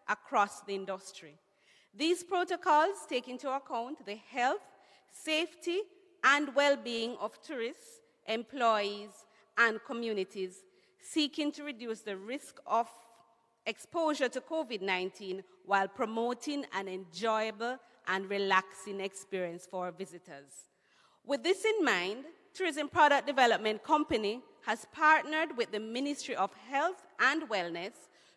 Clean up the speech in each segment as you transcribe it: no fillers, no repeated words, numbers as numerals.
across the industry. These protocols take into account the health, safety, and well-being of tourists, employees, and communities seeking to reduce the risk of exposure to COVID-19 while promoting an enjoyable and relaxing experience for visitors. With this in mind, Tourism Product Development Company has partnered with the Ministry of Health and Wellness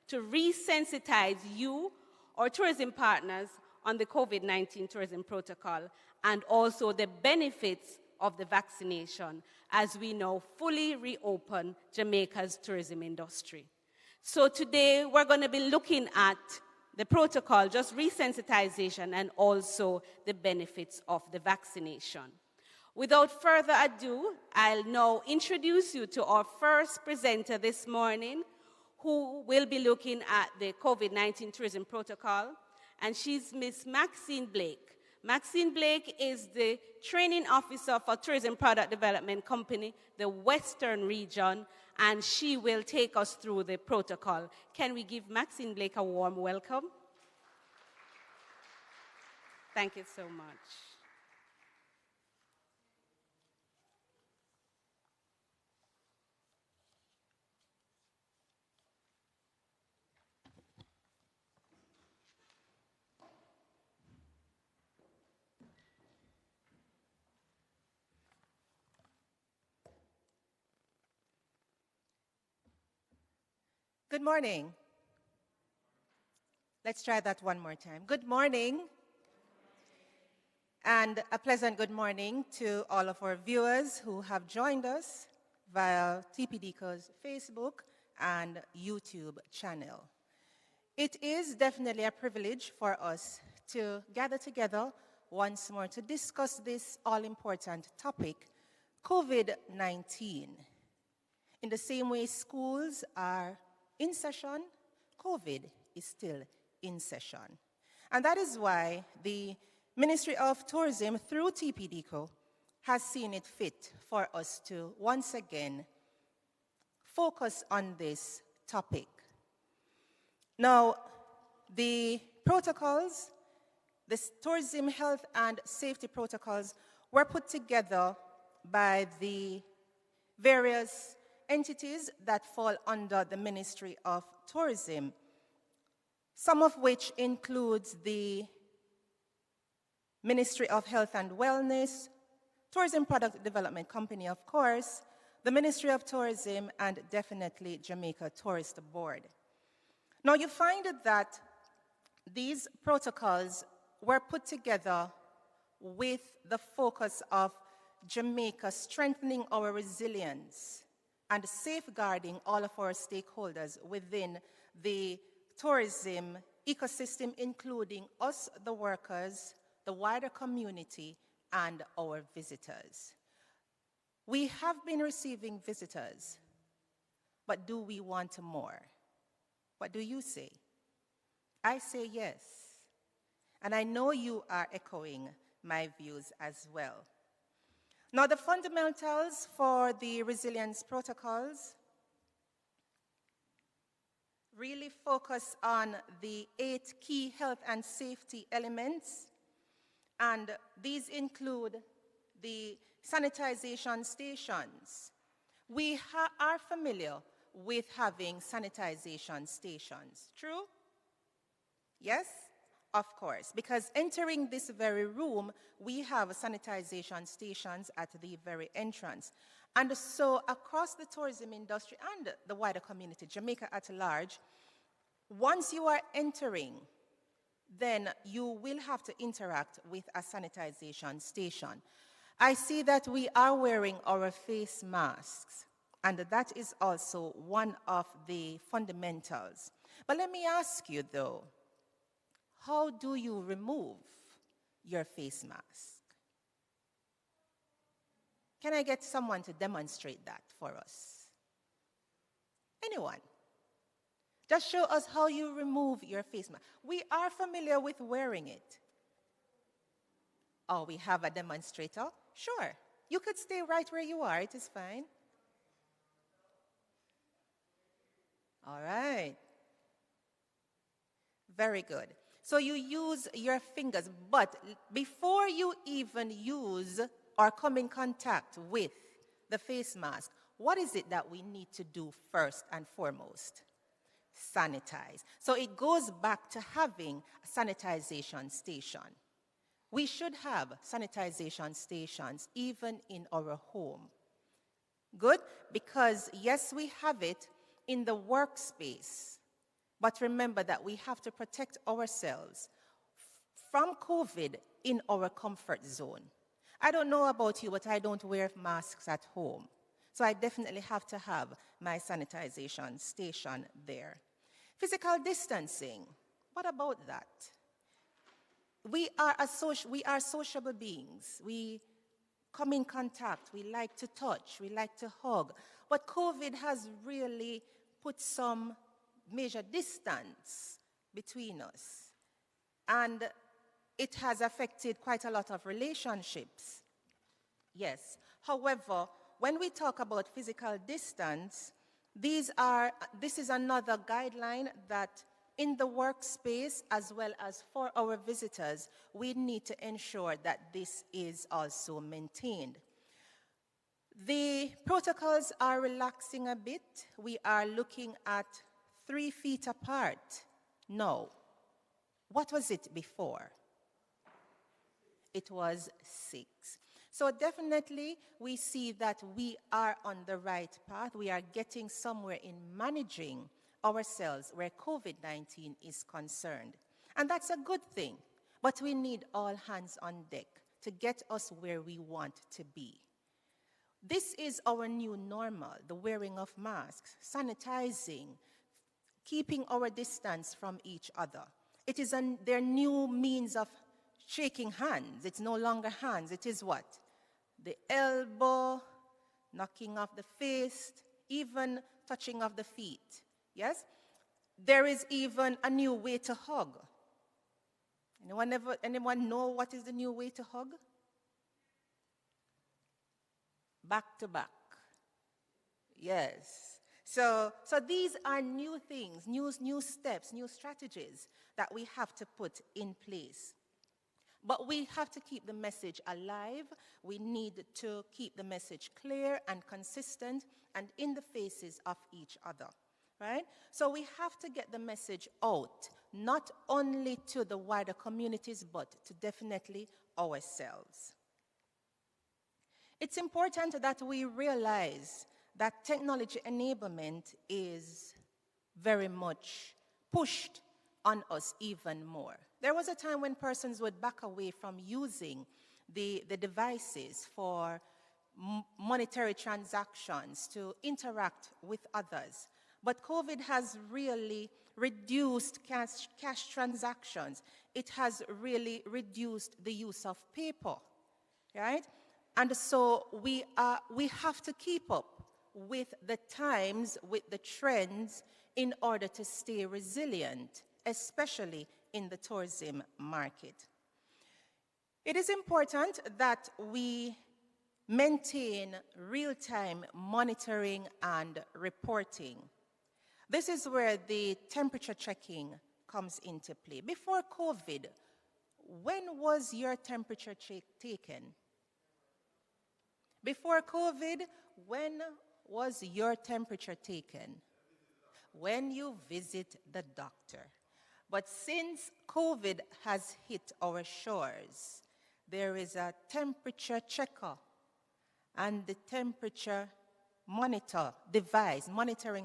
to resensitize you, or tourism partners, on the COVID-19 tourism protocol and also the benefits of the vaccination as we now fully reopen Jamaica's tourism industry. So today we're going to be looking at the protocol, just resensitization, and also the benefits of the vaccination. Without further ado, I'll now introduce you to our first presenter this morning, who will be looking at the COVID-19 tourism protocol, and she's Miss Maxine Blake. Maxine Blake is the training officer for Tourism Product Development Company, the Western region, and she will take us through the protocol. Can we give Maxine Blake a warm welcome? Thank you so much. Good morning. Let's try that one more time. Good morning. And a pleasant good morning to all of our viewers who have joined us via TPDCo's Facebook and YouTube channel. It is definitely a privilege for us to gather together once more to discuss this all-important topic, COVID-19. In the same way schools are in session, COVID is still in session. And that is why the Ministry of Tourism, through TPDCo, has seen it fit for us to once again focus on this topic. Now, the protocols, the tourism health and safety protocols, were put together by the various entities that fall under the Ministry of Tourism, some of which includes the Ministry of Health and Wellness, Tourism Product Development Company, of course, the Ministry of Tourism, and definitely Jamaica Tourist Board. Now you find that these protocols were put together with the focus of Jamaica strengthening our resilience and safeguarding all of our stakeholders within the tourism ecosystem, including us, the workers, the wider community, and our visitors. We have been receiving visitors, but do we want more? What do you say? I say yes. And I know you are echoing my views as well. Now, the fundamentals for the resilience protocols really focus on the 8 key health and safety elements, and these include the sanitization stations. We are familiar with having sanitization stations, true? Yes? Of course, because entering this very room, we have sanitization stations at the very entrance. And so across the tourism industry and the wider community, Jamaica at large, once you are entering, then you will have to interact with a sanitization station. I see that we are wearing our face masks, and that is also one of the fundamentals. But let me ask you though, how do you remove your face mask? Can I get someone to demonstrate that for us? Anyone? Just show us how you remove your face mask. We are familiar with wearing it. Oh, we have a demonstrator? Sure. You could stay right where you are. It is fine. All right. Very good. So you use your fingers, but before you even use or come in contact with the face mask, what is it that we need to do first and foremost? Sanitize. So it goes back to having a sanitization station. We should have sanitization stations even in our home. Good? Because yes, we have it in the workspace. But remember that we have to protect ourselves from COVID in our comfort zone. I don't know about you, but I don't wear masks at home. So I definitely have to have my sanitization station there. Physical distancing. What about that? We are sociable beings. We come in contact. We like to touch. We like to hug. But COVID has really put some major distance between us. And it has affected quite a lot of relationships. Yes. However, when we talk about physical distance, this is another guideline that in the workspace as well as for our visitors, we need to ensure that this is also maintained. The protocols are relaxing a bit. We are looking at 3 feet apart. No. What was it before? It was 6. So definitely we see that we are on the right path. We are getting somewhere in managing ourselves where COVID-19 is concerned. And that's a good thing. But we need all hands on deck to get us where we want to be. This is our new normal, the wearing of masks, sanitizing, keeping our distance from each other. It is their new means of shaking hands. It's no longer hands. It is what? The elbow, knocking off the fist, even touching of the feet. Yes? There is even a new way to hug. Anyone know what is the new way to hug? Back to back. Yes. So these are new things, new steps, new strategies that we have to put in place. But we have to keep the message alive. We need to keep the message clear and consistent and in the faces of each other, right? So we have to get the message out, not only to the wider communities, but to definitely ourselves. It's important that we realize that technology enablement is very much pushed on us even more. There was a time when persons would back away from using the devices for monetary transactions to interact with others. But COVID has really reduced cash transactions. It has really reduced the use of paper, right? And so we have to keep up with the times, with the trends, in order to stay resilient, especially in the tourism market. It is important that we maintain real-time monitoring and reporting. This is where the temperature checking comes into play. Before COVID, when was your temperature taken? Before COVID, when was your temperature taken? When you visit the doctor. But since COVID has hit our shores, there is a temperature checker and the temperature monitoring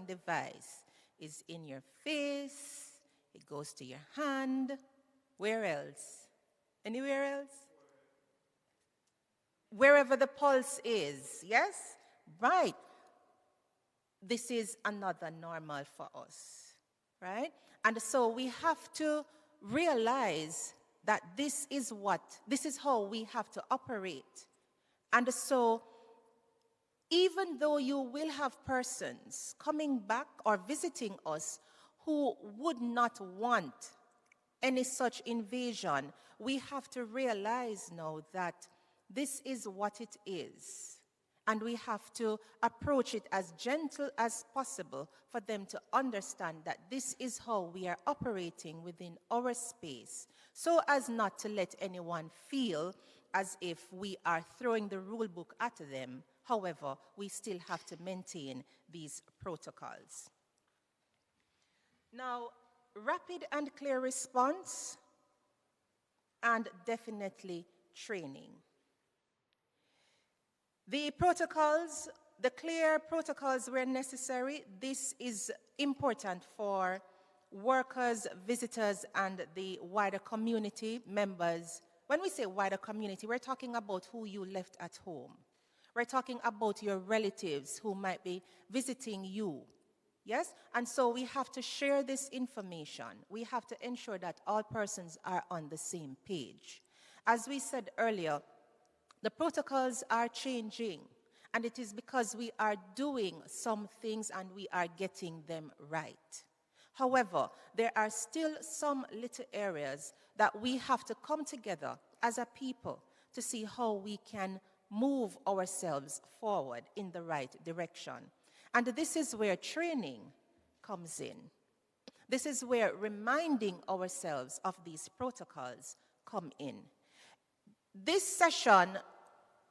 device is in your face, it goes to your hand. Where else? Anywhere else? Wherever the pulse is, yes? Right. This is another normal for us, right? And so we have to realize that this is how we have to operate. And so even though you will have persons coming back or visiting us who would not want any such invasion, we have to realize now that this is what it is. And we have to approach it as gentle as possible for them to understand that this is how we are operating within our space, so as not to let anyone feel as if we are throwing the rule book at them. However, we still have to maintain these protocols. Now, rapid and clear response, and definitely training. The protocols, the clear protocols where necessary. This is important for workers, visitors, and the wider community members. When we say wider community, we're talking about who you left at home. We're talking about your relatives who might be visiting you. Yes? And so we have to share this information. We have to ensure that all persons are on the same page. As we said earlier, the protocols are changing, and it is because we are doing some things and we are getting them right. However, there are still some little areas that we have to come together as a people to see how we can move ourselves forward in the right direction. And this is where training comes in. This is where reminding ourselves of these protocols come in. This session,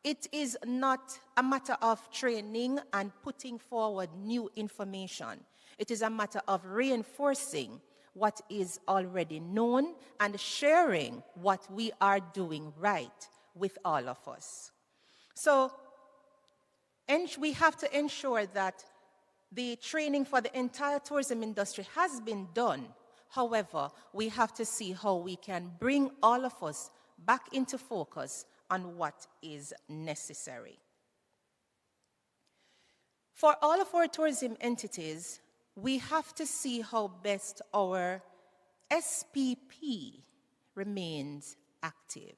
it is not a matter of training and putting forward new information. It is a matter of reinforcing what is already known and sharing what we are doing right with all of us. So, we have to ensure that the training for the entire tourism industry has been done. However, we have to see how we can bring all of us back into focus on what is necessary. For all of our tourism entities, we have to see how best our SPP remains active.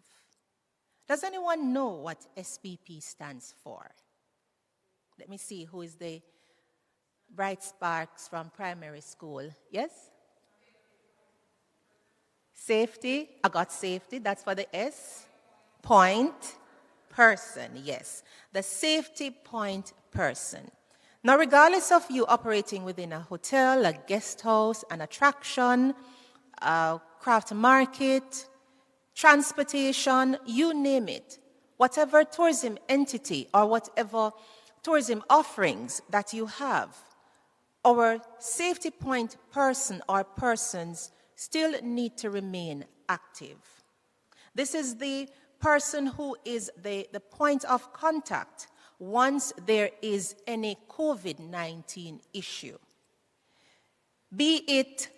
Does anyone know what SPP stands for? Let me see who is the bright sparks from primary school. Yes? Safety. I got safety. That's for the S. Point person. Yes. The safety point person. Now, regardless of you operating within a hotel, a guest house, an attraction, a craft market, transportation, you name it, whatever tourism entity or whatever tourism offerings that you have, our safety point person or persons still need to remain active. This is the person who is the point of contact once there is any COVID-19 issue. Be it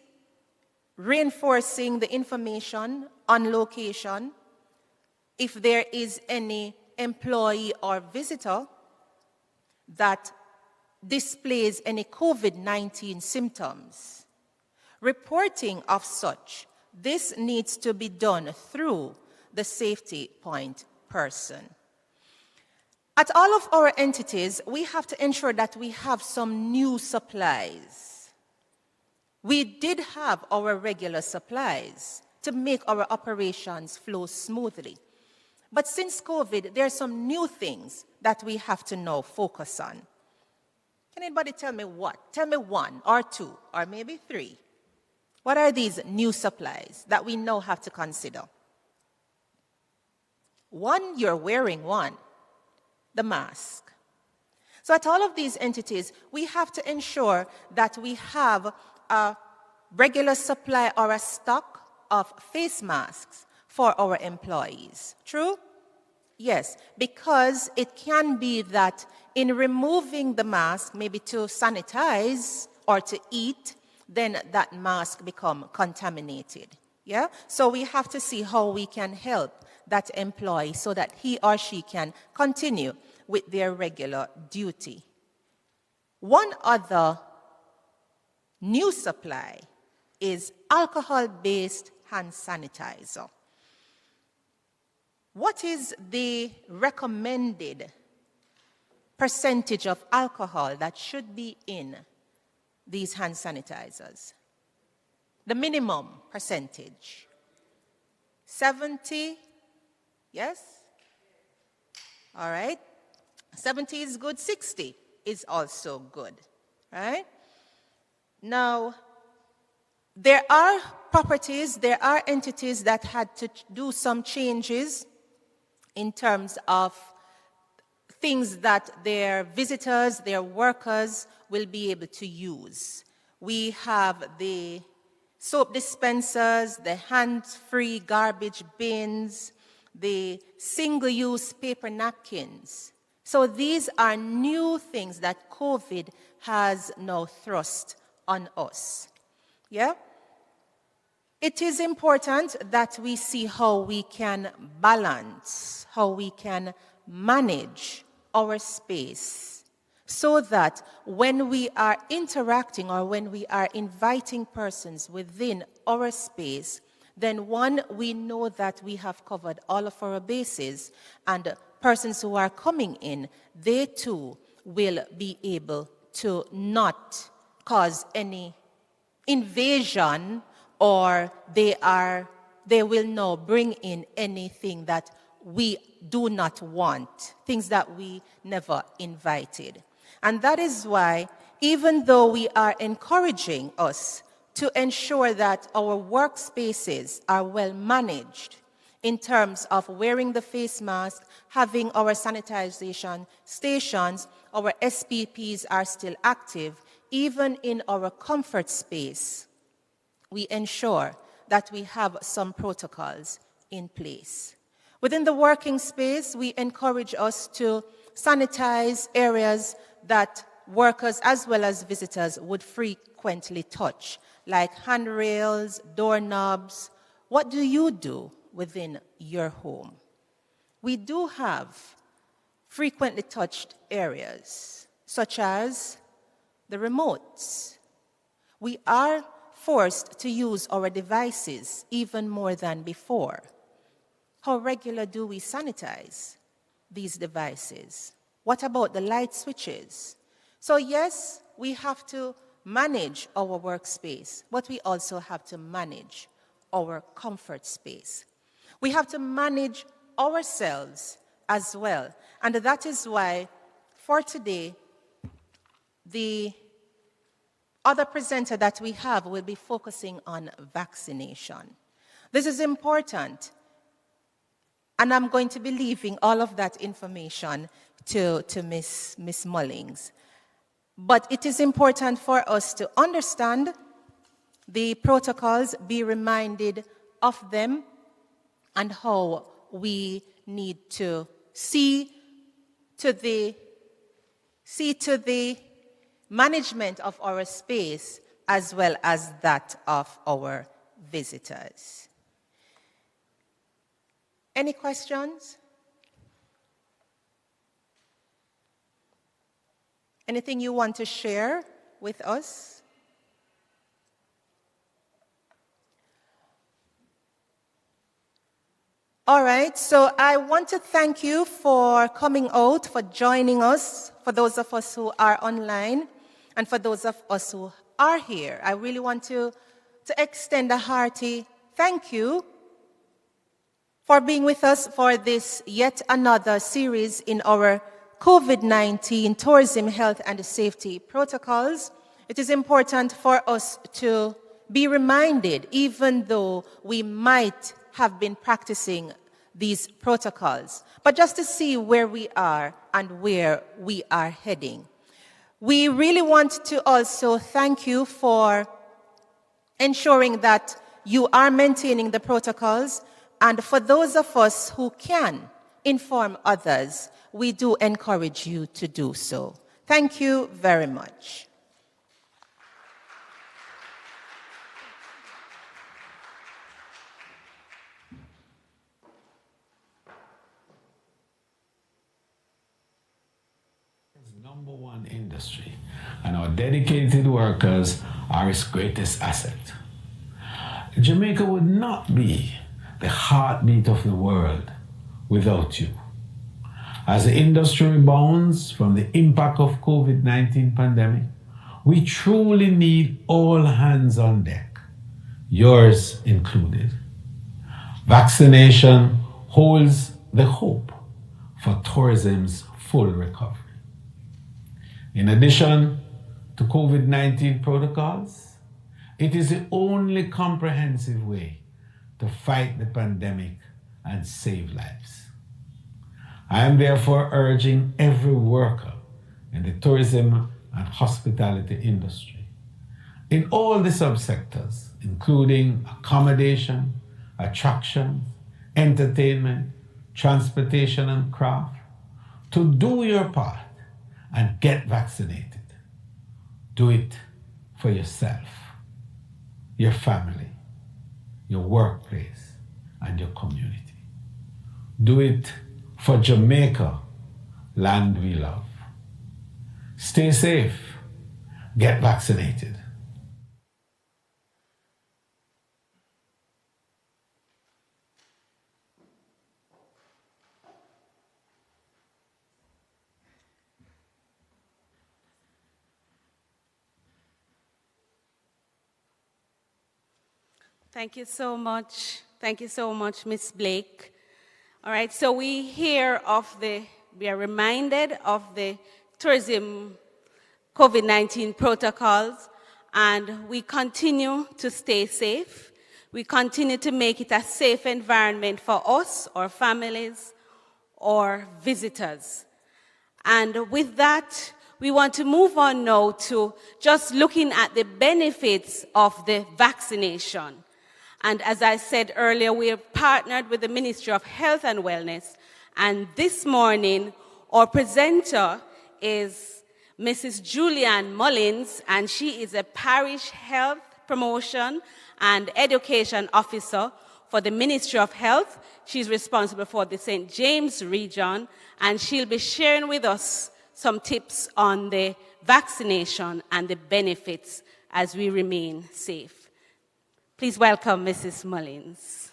reinforcing the information on location, if there is any employee or visitor that displays any COVID-19 symptoms, reporting of such, this needs to be done through the safety point person. At all of our entities, we have to ensure that we have some new supplies. We did have our regular supplies to make our operations flow smoothly. But since COVID, there are some new things that we have to now focus on. Can anybody tell me what? Tell me one or two or maybe three. What are these new supplies that we now have to consider? One, you're wearing one, the mask. So at all of these entities, we have to ensure that we have a regular supply or a stock of face masks for our employees. True? Yes, because it can be that in removing the mask, maybe to sanitize or to eat, then that mask become contaminated. Yeah? So we have to see how we can help that employee so that he or she can continue with their regular duty. One other new supply is alcohol-based hand sanitizer. What is the recommended percentage of alcohol that should be in these hand sanitizers? The minimum percentage. 70? Yes? All right. 70 is good, 60 is also good, right? Now, there are properties, there are entities that had to do some changes in terms of things that their visitors, their workers will be able to use. We have the soap dispensers, the hands-free garbage bins, the single-use paper napkins. So these are new things that COVID has now thrust on us. Yeah? It is important that we see how we can balance, how we can manage our space so that when we are interacting or when we are inviting persons within our space, then one, we know that we have covered all of our bases, and persons who are coming in, they too will be able to not cause any invasion, or they will now bring in anything that we do not want, things that we never invited. And that is why, even though we are encouraging us to ensure that our workspaces are well managed in terms of wearing the face mask, having our sanitization stations, our SPPs are still active, even in our comfort space, we ensure that we have some protocols in place. Within the working space, we encourage us to sanitize areas that workers as well as visitors would frequently touch, like handrails, doorknobs. What do you do within your home? We do have frequently touched areas, such as the remotes. We are forced to use our devices even more than before. How regular do we sanitize these devices? What about the light switches? So yes, we have to manage our workspace, but we also have to manage our comfort space. We have to manage ourselves as well. And that is why, for today, the other presenter that we have will be focusing on vaccination. This is important, and I'm going to be leaving all of that information to Miss Mullings. But it is important for us to understand the protocols, be reminded of them, and how we need to see to the management of our space as well as that of our visitors. Any questions? Anything you want to share with us? All right, so I want to thank you for coming out, for joining us, for those of us who are online, and for those of us who are here. I really want to extend a hearty thank you for being with us for this yet another series in our COVID-19 tourism health and safety protocols. It is important for us to be reminded, even though we might have been practicing these protocols, but just to see where we are and where we are heading. We really want to also thank you for ensuring that you are maintaining the protocols, and for those of us who can inform others, we do encourage you to do so. Thank you very much. Number one industry, and our dedicated workers are its greatest asset. Jamaica would not be the heartbeat of the world without you. As the industry rebounds from the impact of COVID-19 pandemic, we truly need all hands on deck, yours included. Vaccination holds the hope for tourism's full recovery. In addition to COVID-19 protocols, it is the only comprehensive way to fight the pandemic and save lives. I am therefore urging every worker in the tourism and hospitality industry, in all the subsectors, including accommodation, attractions, entertainment, transportation, and craft, to do your part and get vaccinated. Do it for yourself, your family, your workplace, and your community. Do it for Jamaica, land we love. Stay safe, get vaccinated. Thank you so much. Thank you so much, Ms. Blake. All right, so we are reminded of the tourism COVID-19 protocols, and we continue to stay safe. We continue to make it a safe environment for us, our families, or visitors. And with that, we want to move on now to just looking at the benefits of the vaccination. And as I said earlier, we have partnered with the Ministry of Health and Wellness. And this morning, our presenter is Mrs. Julianne Mullins, and she is a Parish Health Promotion and Education Officer for the Ministry of Health. She's responsible for the St. James region, and she'll be sharing with us some tips on the vaccination and the benefits as we remain safe. Please welcome Mrs. Mullins.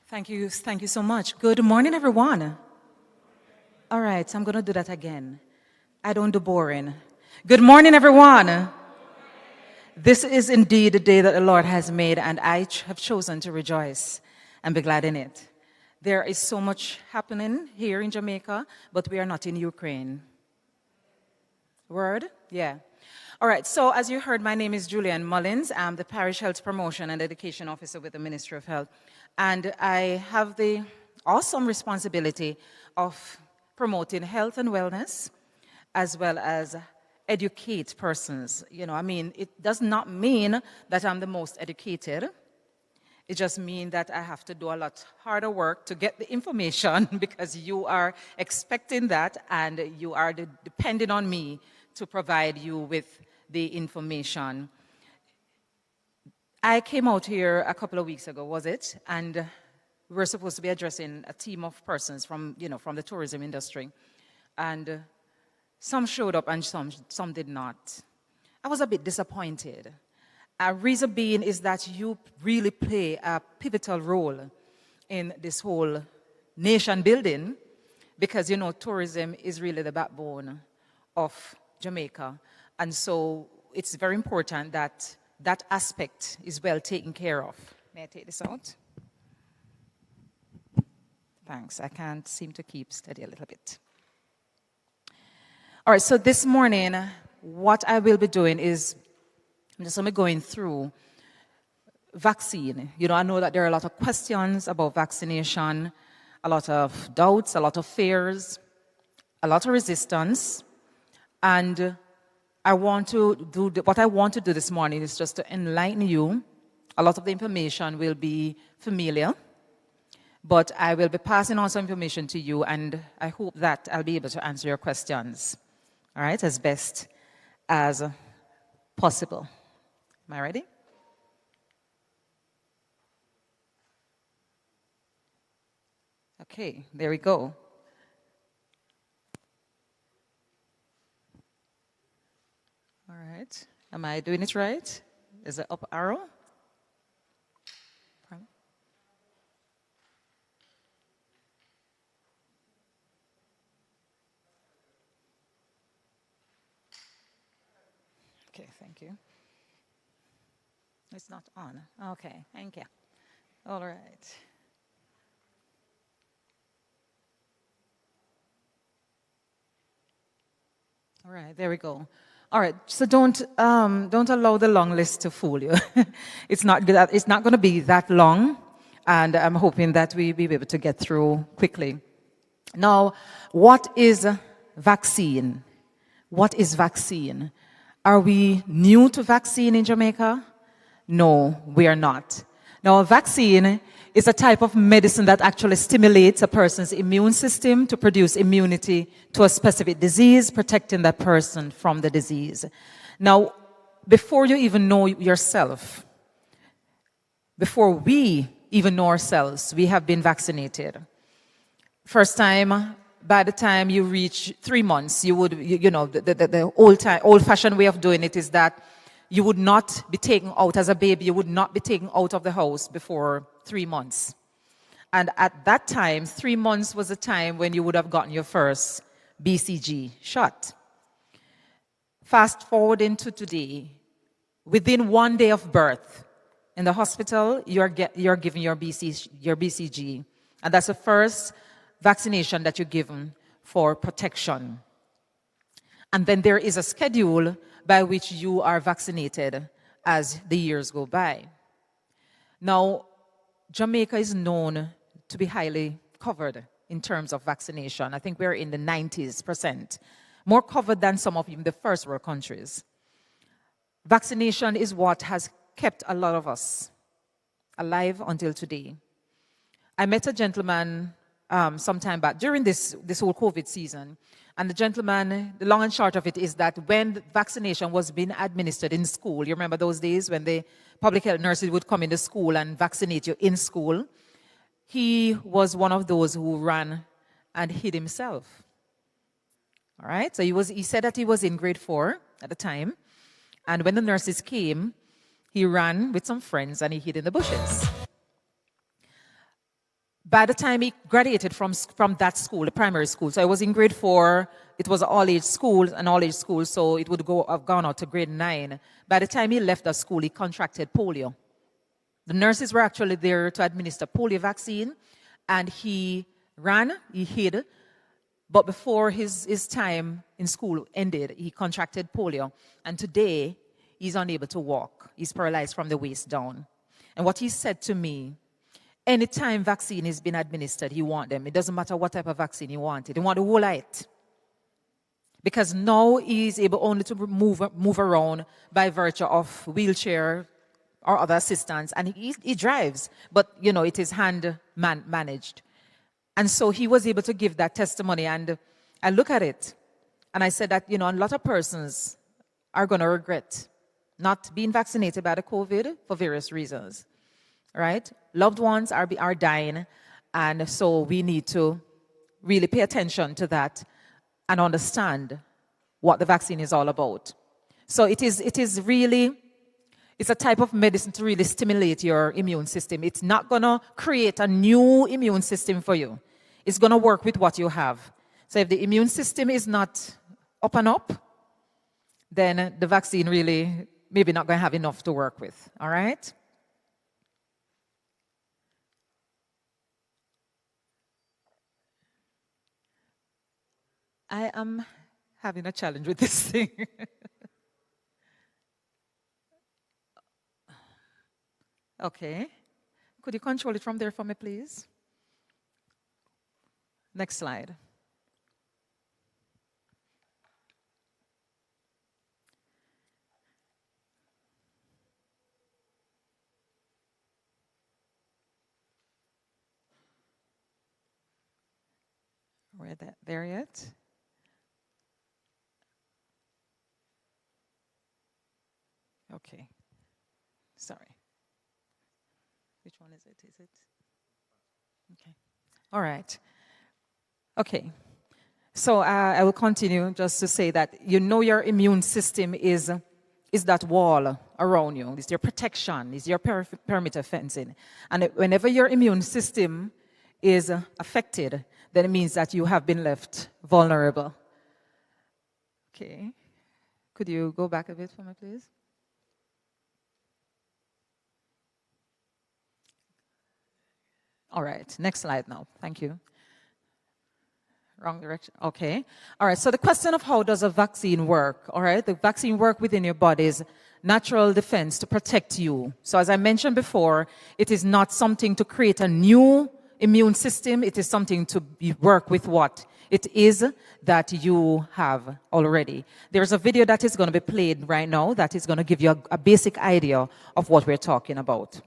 Thank you so much. Good morning, everyone. All right, so I'm going to do that again. I don't do boring. Good morning, everyone. This is indeed the day that the Lord has made, and I have chosen to rejoice and be glad in it. There is so much happening here in Jamaica, but we are not in Ukraine. Word? Yeah. All right, so as you heard, my name is Julianne Mullins. I'm the Parish Health Promotion and Education Officer with the Ministry of Health. And I have the awesome responsibility of promoting health and wellness, as well as educate persons. It does not mean that I'm the most educated. It just means that I have to do a lot harder work to get the information because you are expecting that and you are depending on me to provide you with the information. I came out here a couple of weeks ago, was it? And we were supposed to be addressing a team of persons from the tourism industry. And some showed up and some did not. I was a bit disappointed. Reason being is that you really play a pivotal role in this whole nation building because, tourism is really the backbone of Jamaica. And so it's very important that that aspect is well taken care of. May I take this out? Thanks. I can't seem to keep steady a little bit. All right, so this morning, what I will be doing is I'm just going to be going through vaccine. I know that there are a lot of questions about vaccination, a lot of doubts, a lot of fears, a lot of resistance. And what I want to do this morning is just to enlighten you. A lot of the information will be familiar, but I will be passing on some information to you, and I hope that I'll be able to answer your questions, all right, as best as possible. Am I ready? Okay, there we go. All right. Am I doing it right? Is it up arrow? Okay, thank you. It's not on. Okay, thank you. All right. All right, there we go. All right, so don't allow the long list to fool you. It's not going to be that long, and I'm hoping that we'll be able to get through quickly. Now, what is vaccine? What is vaccine? Are we new to vaccine in Jamaica? No, we are not. Now, a vaccine is a type of medicine that actually stimulates a person's immune system to produce immunity to a specific disease, protecting that person from the disease. Now, before you even know yourself, before we even know ourselves, we have been vaccinated. First time, by the time you reach 3 months, you would, the old-fashioned way of doing it is that you would not be taken out as a baby, you would not be taken out of the house before 3 months. And at that time, 3 months was the time when you would have gotten your first BCG shot. Fast forward into today, within 1 day of birth, in the hospital, you're given your BCG. And that's the first vaccination that you're given for protection. And then there is a schedule by which you are vaccinated as the years go by. Now, Jamaica is known to be highly covered in terms of vaccination. I think we're in the 90s%, more covered than some of even the first world countries. Vaccination is what has kept a lot of us alive until today. I met a gentleman some time back during this whole COVID season. And the gentleman, the long and short of it is that when vaccination was being administered in school, you remember those days when the public health nurses would come into school and vaccinate you in school? He was one of those who ran and hid himself. All right? So he said that he was in grade 4 at the time. And when the nurses came, he ran with some friends and he hid in the bushes. By the time he graduated from that school, the primary school, so I was in grade 4, it was an all-age school, so it would have gone out to grade 9. By the time he left the school, he contracted polio. The nurses were actually there to administer polio vaccine, and he ran, he hid, but before his time in school ended, he contracted polio, and today, he's unable to walk. He's paralyzed from the waist down. And what he said to me, anytime vaccine is being administered, he wants them. It doesn't matter what type of vaccine he wanted. He wants the whole lot. Because now he's able only to move around by virtue of wheelchair or other assistance. And he drives, but, it is hand managed. And so he was able to give that testimony. And I look at it, and I said that, a lot of persons are going to regret not being vaccinated by the COVID for various reasons. Right? Loved ones are dying, and so we need to really pay attention to that and understand what the vaccine is all about. So it's a type of medicine to really stimulate your immune system. It's not going to create a new immune system for you. It's going to work with what you have. So if the immune system is not up and up, then the vaccine really maybe not going to have enough to work with. All right? I am having a challenge with this thing. Okay. Could you control it from there for me, please? Next slide. We're there yet? Okay. Sorry. Which one is it? Is it? Okay. All right. Okay. So I will continue just to say that your immune system is that wall around you. It's your protection. It's your perimeter fencing. And whenever your immune system is affected, then it means that you have been left vulnerable. Okay. Could you go back a bit for me, please? All right, next slide now. Thank you. Wrong direction. Okay. All right, so the question of how does a vaccine work? All right, the vaccine work within your body's natural defense to protect you. So as I mentioned before, it is not something to create a new immune system. It is something to work with what it is that you have already. There's a video that is going to be played right now that is going to give you a basic idea of what we're talking about.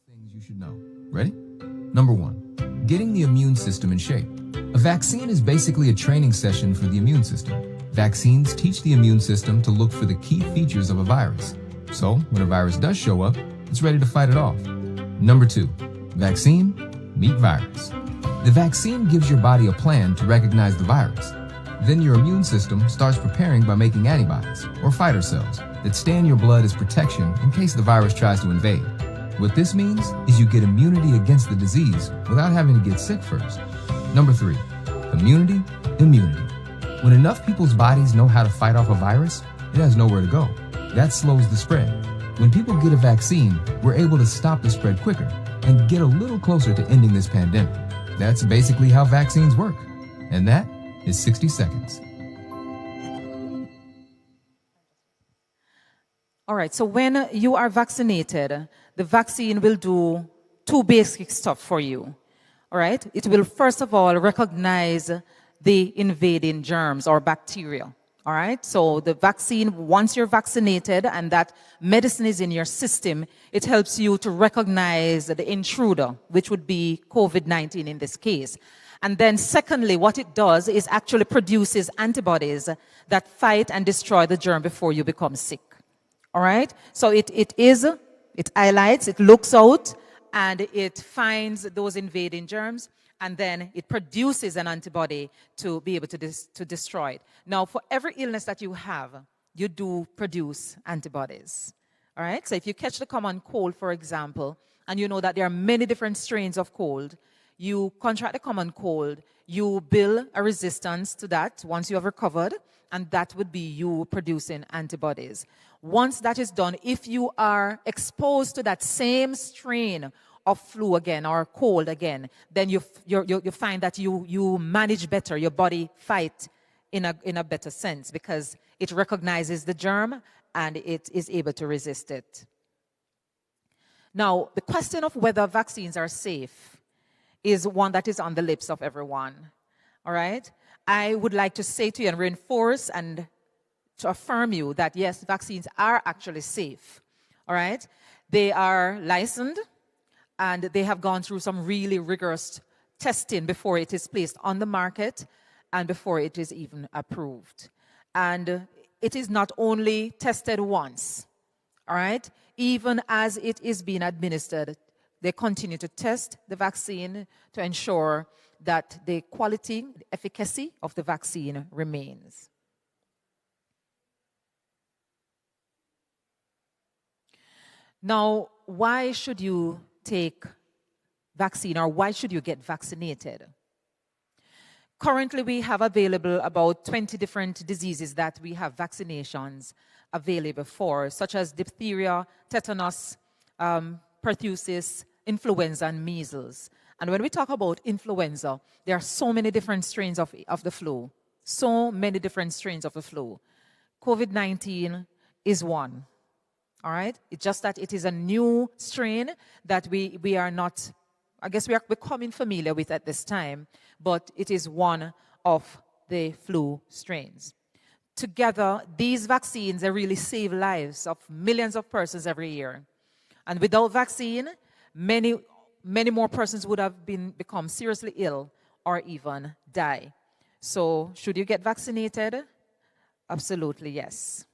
Things you should know. Ready? Number 1, getting the immune system in shape. A vaccine is basically a training session for the immune system. Vaccines teach the immune system to look for the key features of a virus. So, when a virus does show up, it's ready to fight it off. Number 2, vaccine, meet virus. The vaccine gives your body a plan to recognize the virus. Then your immune system starts preparing by making antibodies, or fighter cells, that stay in your blood as protection in case the virus tries to invade. What this means is you get immunity against the disease without having to get sick first. Number 3, immunity. When enough people's bodies know how to fight off a virus, it has nowhere to go. That slows the spread. When people get a vaccine, we're able to stop the spread quicker and get a little closer to ending this pandemic. That's basically how vaccines work. And that is 60 seconds. All right, so when you are vaccinated, the vaccine will do 2 basic stuff for you. All right, it will first of all recognize the invading germs or bacteria. All right, so the vaccine, once you're vaccinated and that medicine is in your system, it helps you to recognize the intruder, which would be COVID-19 in this case. And then secondly, what it does is actually produces antibodies that fight and destroy the germ before you become sick. All right, so it highlights, it looks out, and it finds those invading germs, and then it produces an antibody to be able to destroy it. Now, for every illness that you have, you do produce antibodies. All right, so if you catch the common cold, for example, and you know that there are many different strains of cold, you contract the common cold, you build a resistance to that once you have recovered, and that would be you producing antibodies. Once that is done, if you are exposed to that same strain of flu again or cold again, then you find that you manage better, your body fight in a better sense because it recognizes the germ and it is able to resist it. Now, the question of whether vaccines are safe is one that is on the lips of everyone. All right? I would like to say to you and reinforce and to affirm you that yes, vaccines are actually safe. All right? They are licensed and they have gone through some really rigorous testing before it is placed on the market and before it is even approved. And it is not only tested once. All right? Even as it is being administered, they continue to test the vaccine to ensure that the quality, the efficacy of the vaccine remains. Now, why should you take vaccine or why should you get vaccinated? Currently, we have available about 20 different diseases that we have vaccinations available for, such as diphtheria, tetanus, pertussis, influenza, and measles. And when we talk about influenza, there are so many different strains of the flu. So many different strains of the flu. COVID-19 is one. All right? It's just that it is a new strain that we are not, I guess we are becoming familiar with at this time, but it is one of the flu strains. Together, these vaccines, they really save lives of millions of persons every year. And without vaccine, many more persons would have become seriously ill or even die. So, should you get vaccinated? Absolutely, yes.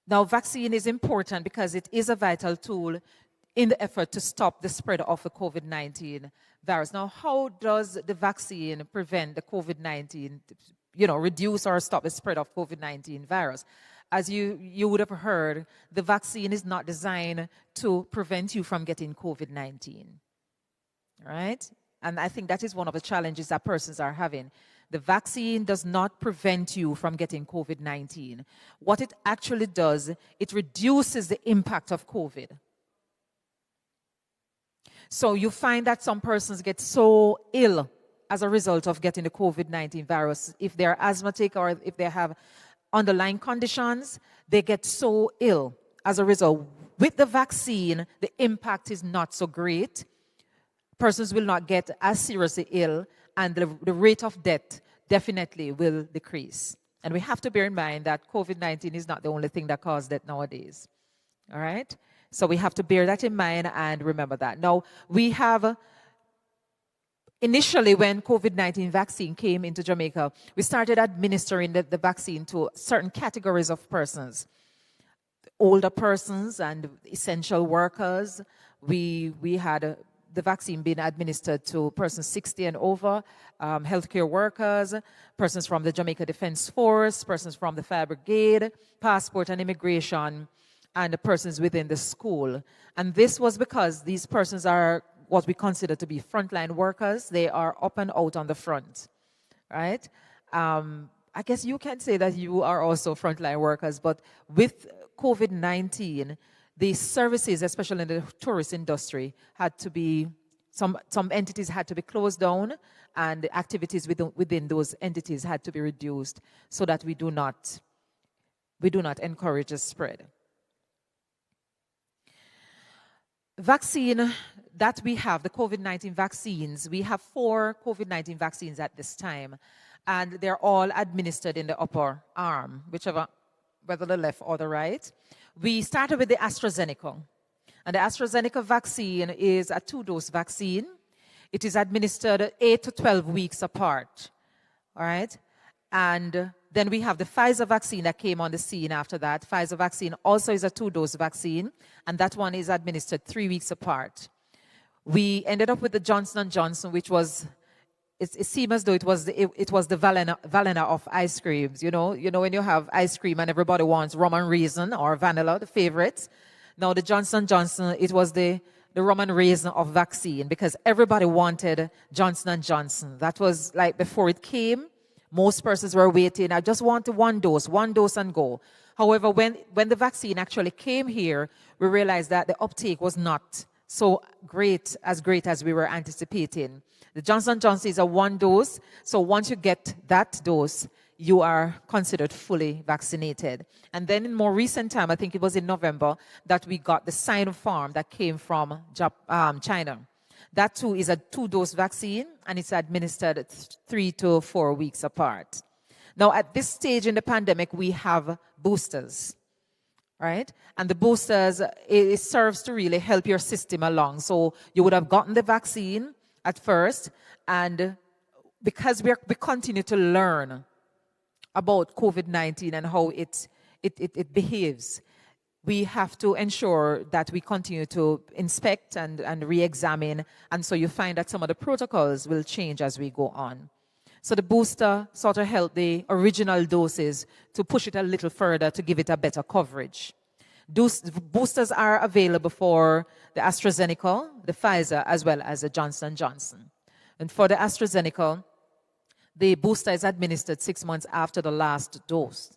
Now, vaccine is important because it is a vital tool in the effort to stop the spread of the COVID-19 virus. Now, how does the vaccine prevent the COVID-19, reduce or stop the spread of COVID-19 virus? as you would have heard, the vaccine is not designed to prevent you from getting COVID-19, right? And I think that is one of the challenges that persons are having. The vaccine does not prevent you from getting COVID-19. What it actually does, it reduces the impact of COVID. So you find that some persons get so ill as a result of getting the COVID-19 virus. If they're asthmatic or if they have underlying conditions, they get so ill as a result. With the vaccine, the impact is not so great. Persons will not get as seriously ill, and the rate of death definitely will decrease. And we have to bear in mind that COVID-19 is not the only thing that causes death nowadays. All right? So we have to bear that in mind and remember that. Now, we have, initially when COVID-19 vaccine came into Jamaica, we started administering the vaccine to certain categories of persons. Older persons and essential workers. We had the vaccine being administered to persons 60 and over, healthcare workers, persons from the Jamaica Defense Force, persons from the Fire Brigade, passport and immigration, and the persons within the school. And this was because these persons are what we consider to be frontline workers. They are up and out on the front, right? I guess you can say that you are also frontline workers, but with COVID-19, the services, especially in the tourist industry, had to be, some entities had to be closed down, and the activities within those entities had to be reduced so that we do not encourage a spread. Vaccine that we have, the COVID-19 vaccines, we have 4 COVID-19 vaccines at this time, and they're all administered in the upper arm, whether the left or the right. We started with the AstraZeneca, and the AstraZeneca vaccine is a 2-dose vaccine. It is administered 8 to 12 weeks apart, all right? And then we have the Pfizer vaccine that came on the scene after that. Pfizer vaccine also is a 2-dose vaccine, and that one is administered 3 weeks apart. We ended up with the Johnson & Johnson, which was, it seemed as though it was the Valena of ice creams. You know when you have ice cream and everybody wants rum and raisin or vanilla, the favorites. Now the Johnson & Johnson, it was the rum and raisin of vaccine, because everybody wanted Johnson & Johnson. That was like before it came, most persons were waiting. I just want one dose and go. However, when the vaccine actually came here, we realized that the uptake was not so great as we were anticipating. The Johnson & Johnson is a 1 dose, so once you get that dose, you are considered fully vaccinated. And then in more recent time, I think it was in November, that we got the Sinopharm that came from China. That too is a 2-dose vaccine, and it's administered 3 to 4 weeks apart. Now, at this stage in the pandemic, we have boosters, right? And the boosters, it serves to really help your system along. So you would have gotten the vaccine at first, and because we continue to learn about COVID-19 and how it behaves, we have to ensure that we continue to inspect and re-examine. And so you find that some of the protocols will change as we go on. So the booster sort of helped the original doses to push it a little further to give it a better coverage. Boosters are available for the AstraZeneca, the Pfizer, as well as the Johnson & Johnson. And for the AstraZeneca, the booster is administered 6 months after the last dose.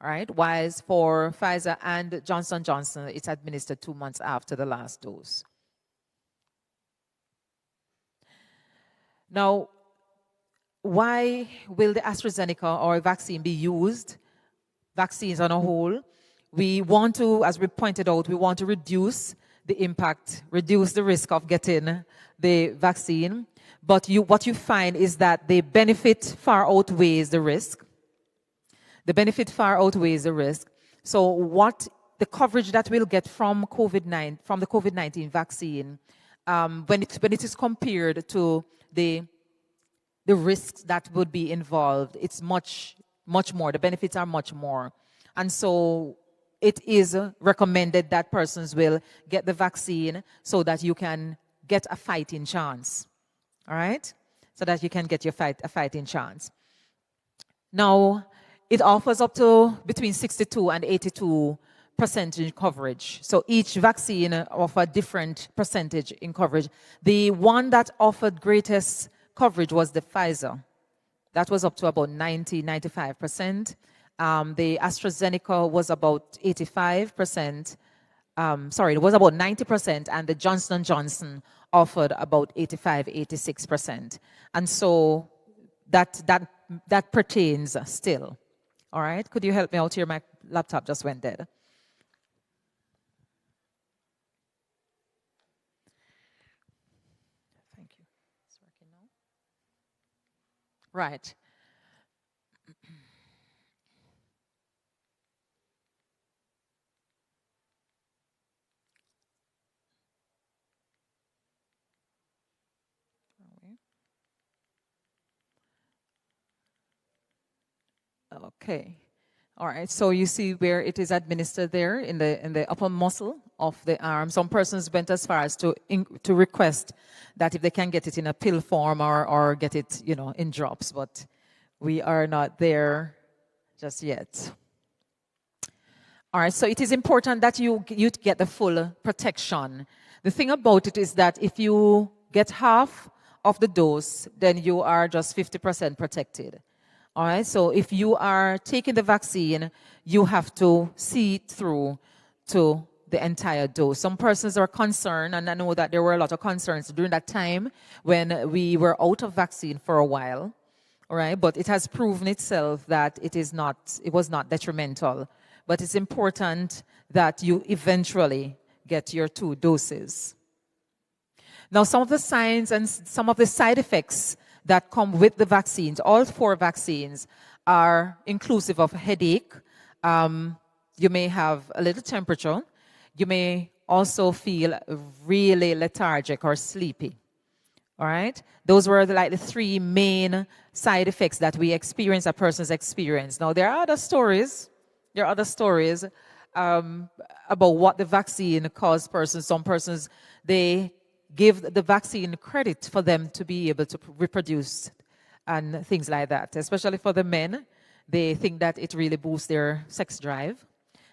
All right, whilst for Pfizer and Johnson & Johnson, it's administered 2 months after the last dose. Now, why will the AstraZeneca or vaccine be used? Vaccines on a whole. We want to, as we pointed out, we want to reduce the impact, reduce the risk of getting the vaccine. But what you find is that the benefit far outweighs the risk. The benefit far outweighs the risk. So what the coverage that we'll get from the COVID-19 vaccine, when it is compared to the risks that would be involved, it's much more. The benefits are much more. And so it is recommended that persons will get the vaccine so that you can get a fighting chance. All right? So that you can get a fighting chance. Now, it offers up to between 62 and 82% in coverage. So each vaccine offered different percentage in coverage. The one that offered greatest coverage was the Pfizer. That was up to about 95%. The AstraZeneca was about 85%. It was about 90%, and the Johnson & Johnson offered about 86%. And so that pertains still. All right, could you help me out here? My laptop just went dead. Thank you. It's working now. Right. Okay. All right. So you see where it is administered there in the upper muscle of the arm. Some persons went as far as to request that if they can get it in a pill form or get it, in drops, but we are not there just yet. All right. So it is important that you get the full protection. The thing about it is that if you get half of the dose, then you are just 50% protected. All right, so if you are taking the vaccine, you have to see it through to the entire dose. Some persons are concerned, and I know that there were a lot of concerns during that time when we were out of vaccine for a while. All right, but it has proven itself that it was not detrimental. But it's important that you eventually get your 2 doses. Now, some of the signs and some of the side effects that come with the vaccines, all 4 vaccines, are inclusive of headache. You may have a little temperature. You may also feel really lethargic or sleepy. All right? Those were the 3 main side effects that we experience, that persons experience. Now, there are other stories. About what the vaccine caused persons. Some persons, they give the vaccine credit for them to be able to reproduce and things like that. Especially for the men, they think that it really boosts their sex drive.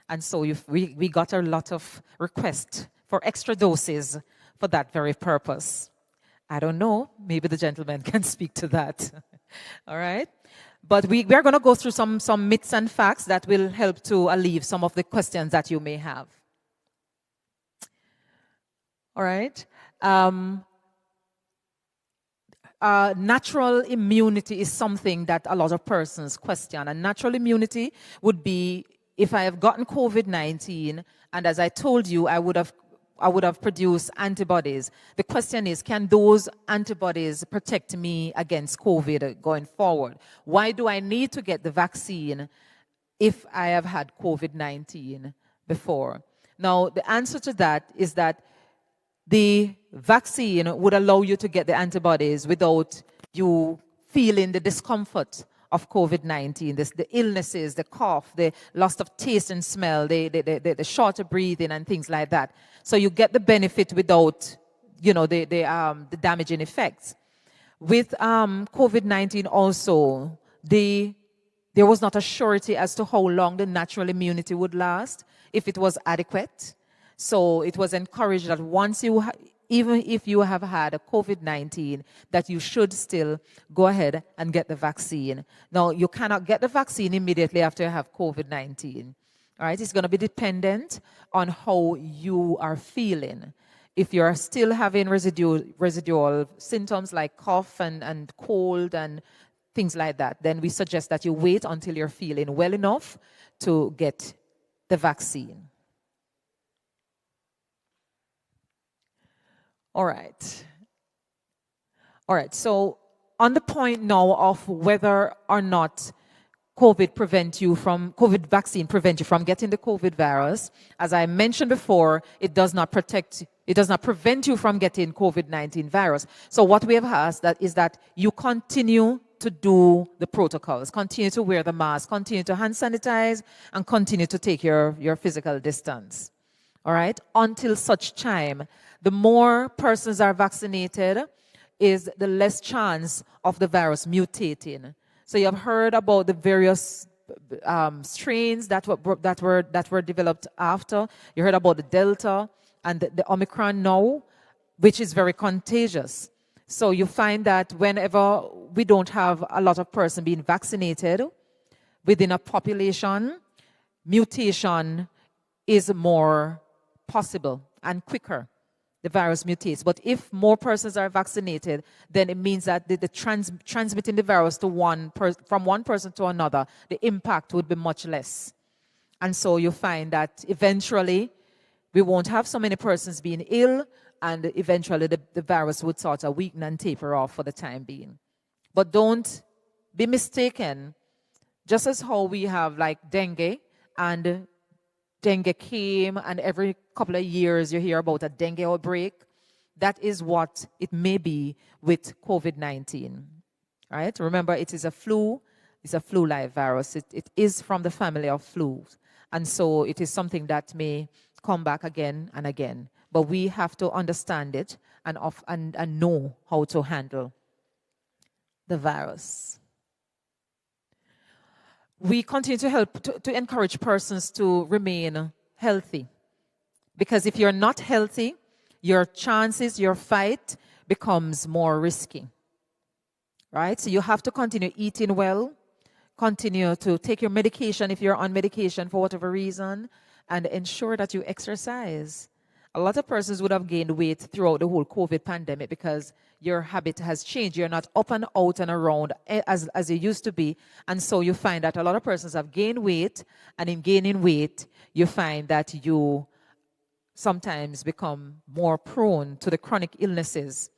And so we got a lot of requests for extra doses for that very purpose. I don't know. Maybe the gentleman can speak to that. All right? But we are going to go through some myths and facts that will help to alleviate some of the questions that you may have. All right? Natural immunity is something that a lot of persons question. And natural immunity would be if I have gotten COVID-19, and as I told you, I would have produced antibodies. The question is, can those antibodies protect me against COVID going forward? Why do I need to get the vaccine if I have had COVID-19 before? Now, the answer to that is that the vaccine would allow you to get the antibodies without you feeling the discomfort of COVID-19, the illnesses, the cough, the loss of taste and smell, the shorter breathing and things like that. So you get the benefit without, the damaging effects. With COVID-19 also, there was not a surety as to how long the natural immunity would last, if it was adequate. So it was encouraged that once even if you have had a COVID-19, that you should still go ahead and get the vaccine. Now, you cannot get the vaccine immediately after you have COVID-19. All right, it's going to be dependent on how you are feeling. If you're still having residual symptoms like cough and cold and things like that, then we suggest that you wait until you're feeling well enough to get the vaccine. All right, so on the point now of whether or not COVID vaccine prevent you from getting the COVID virus, as I mentioned before, it does not prevent you from getting COVID-19 virus. So what we have asked is that you continue to do the protocols, continue to wear the mask, continue to hand sanitize, and continue to take your physical distance. All right, until such time, the more persons are vaccinated, is the less chance of the virus mutating. So you have heard about the various strains that were developed after. You heard about the Delta and the Omicron now, which is very contagious. So you find that whenever we don't have a lot of persons being vaccinated within a population, mutation is more possible and quicker. The virus mutates. But if more persons are vaccinated, then it means that transmitting the virus to from one person to another, the impact would be much less. And so you find that eventually we won't have so many persons being ill, and eventually the virus would sort of weaken and taper off for the time being. But don't be mistaken. Just as how we have like dengue, and dengue came, and every couple of years you hear about a dengue outbreak, that is what it may be with COVID-19. Right? Remember, it is a flu. It's a flu-like virus. It is from the family of flus. And so it is something that may come back again and again. But we have to understand it and know how to handle the virus. We continue to help to encourage persons to remain healthy. Because if you're not healthy, your fight becomes more risky. Right? So you have to continue eating well, continue to take your medication if you're on medication for whatever reason, and ensure that you exercise. A lot of persons would have gained weight throughout the whole COVID pandemic because your habit has changed. You're not up and out and around as you used to be. And so you find that a lot of persons have gained weight, and in gaining weight, you find that you sometimes become more prone to the chronic illnesses,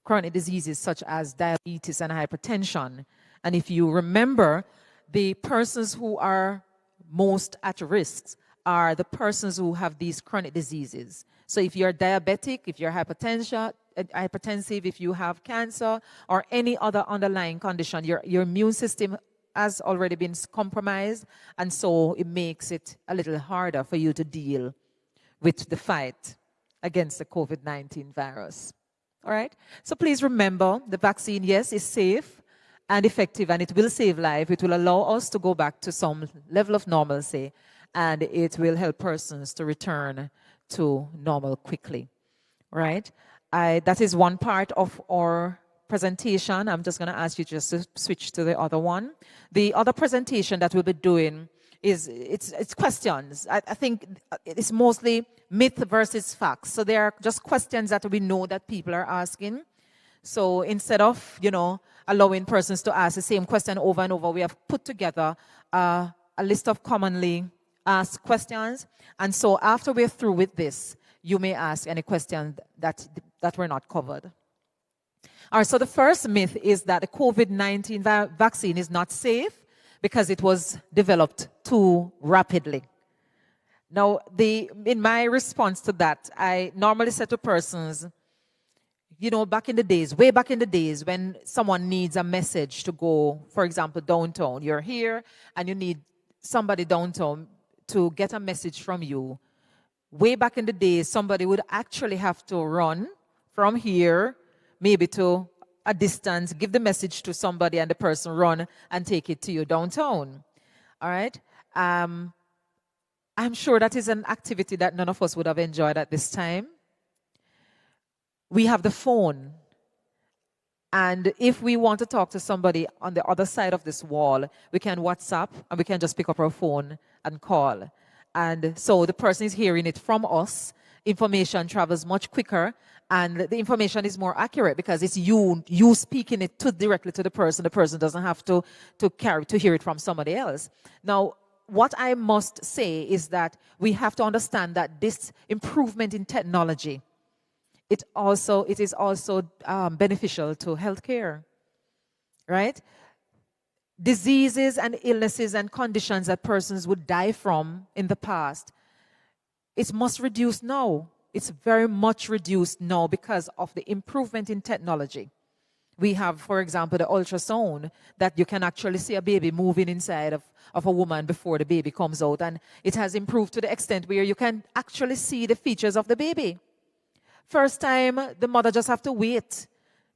chronic diseases such as diabetes and hypertension. And if you remember, the persons who are most at risk are the persons who have these chronic diseases. So if you're diabetic, if you're hypertensive, if you have cancer or any other underlying condition, your immune system has already been compromised, and so it makes it a little harder for you to deal with the fight against the COVID-19 virus. All right? So please remember, the vaccine, yes, is safe and effective, and it will save life. It will allow us to go back to some level of normalcy, and it will help persons to return to normal quickly. Right? That is one part of our presentation. I'm just going to ask you just to switch to the other one. The other presentation that we'll be doing is it's questions. I think it's mostly myth versus facts. So there are just questions that we know that people are asking. So instead of, allowing persons to ask the same question over and over, we have put together a list of commonly asked questions. And so after we're through with this, you may ask any question that were not covered. All right, so the first myth is that the COVID-19 vaccine is not safe because it was developed too rapidly. Now, in my response to that, I normally say to persons, back in the days, way back in the days, when someone needs a message to go, for example, downtown, you're here and you need somebody downtown to get a message from you. Way back in the days, somebody would actually have to run from here, maybe to a distance, give the message to somebody, and the person run and take it to you downtown. All right? I'm sure that is an activity that none of us would have enjoyed at this time. We have the phone. And if we want to talk to somebody on the other side of this wall, we can WhatsApp and we can just pick up our phone and call. And so the person is hearing it from us. Information travels much quicker, and the information is more accurate because it's you speaking it directly to the person. The person doesn't have to hear it from somebody else. Now, what I must say is that we have to understand that this improvement in technology, it is also beneficial to healthcare, right? Diseases and illnesses and conditions that persons would die from in the past, it's much reduced now. It's very much reduced now because of the improvement in technology. We have, for example, the ultrasound that you can actually see a baby moving inside of a woman before the baby comes out. And it has improved to the extent where you can actually see the features of the baby. First time, the mother just have to wait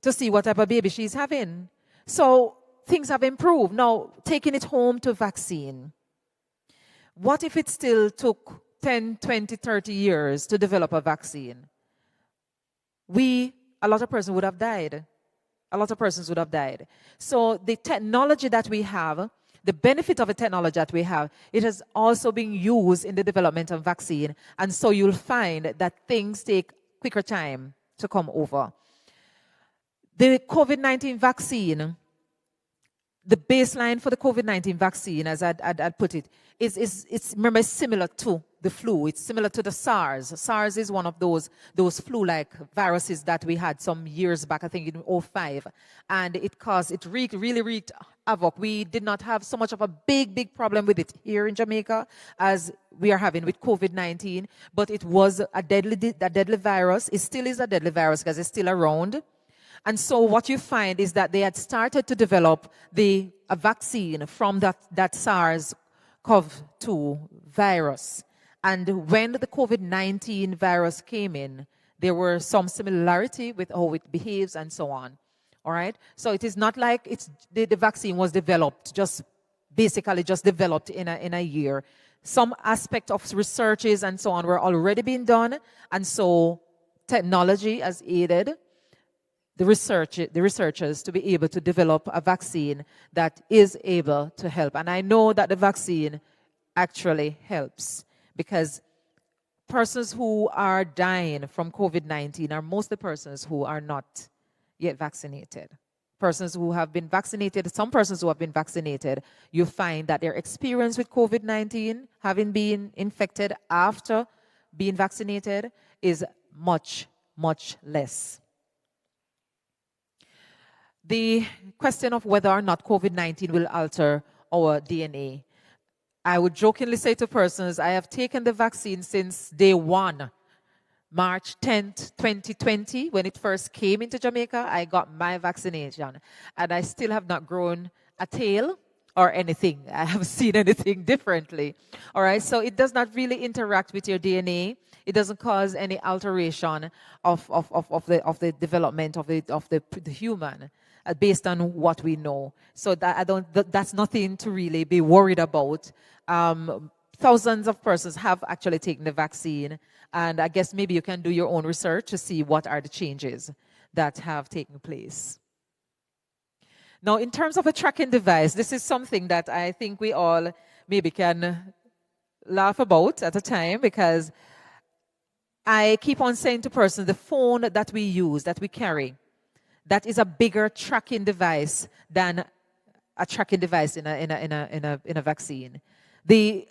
to see what type of baby she's having. So things have improved. Now, taking it home to vaccine. What if it still took 10, 20, 30 years to develop a vaccine? A lot of persons would have died. A lot of persons would have died. So the technology that we have, the benefit of the technology that we have, it has also been used in the development of vaccine. And so you'll find that things take quicker time to come over. The COVID-19 vaccine, the baseline for the COVID-19 vaccine, as I'd put it, it's remember, similar to the flu. It's similar to the SARS. SARS is one of those flu-like viruses that we had some years back, I think in 2005. And it really wreaked havoc. We did not have so much of a big problem with it here in Jamaica as we are having with COVID-19. But it was a deadly virus. It still is a deadly virus because it's still around. And so what you find is that they had started to develop a vaccine from that SARS-CoV-2 virus. And when the COVID-19 virus came in, there were some similarity with how it behaves and so on. All right? So it is not like the vaccine was developed, basically developed in a year. Some aspect of researches and so on were already being done. And so technology has aided the researchers to be able to develop a vaccine that is able to help. And I know that the vaccine actually helps, because persons who are dying from COVID-19 are mostly persons who are not yet vaccinated. Persons who have been vaccinated, some persons who have been vaccinated, you find that their experience with COVID-19, having been infected after being vaccinated, is much, much less. The question of whether or not COVID-19 will alter our DNA. I would jokingly say to persons, I have taken the vaccine since day one. March 10th, 2020, when it first came into Jamaica, I got my vaccination. And I still have not grown a tail or anything. I haven't seen anything differently. All right, so it does not really interact with your DNA. It doesn't cause any alteration of the development of the human. Based on what we know. So that's nothing to really be worried about. Thousands of persons have actually taken the vaccine, and I guess maybe you can do your own research to see what are the changes that have taken place. Now, in terms of a tracking device, this is something that I think we all maybe can laugh about at a time, because I keep on saying to persons, the phone that we use, that we carry, that is a bigger tracking device than a tracking device in a vaccine. The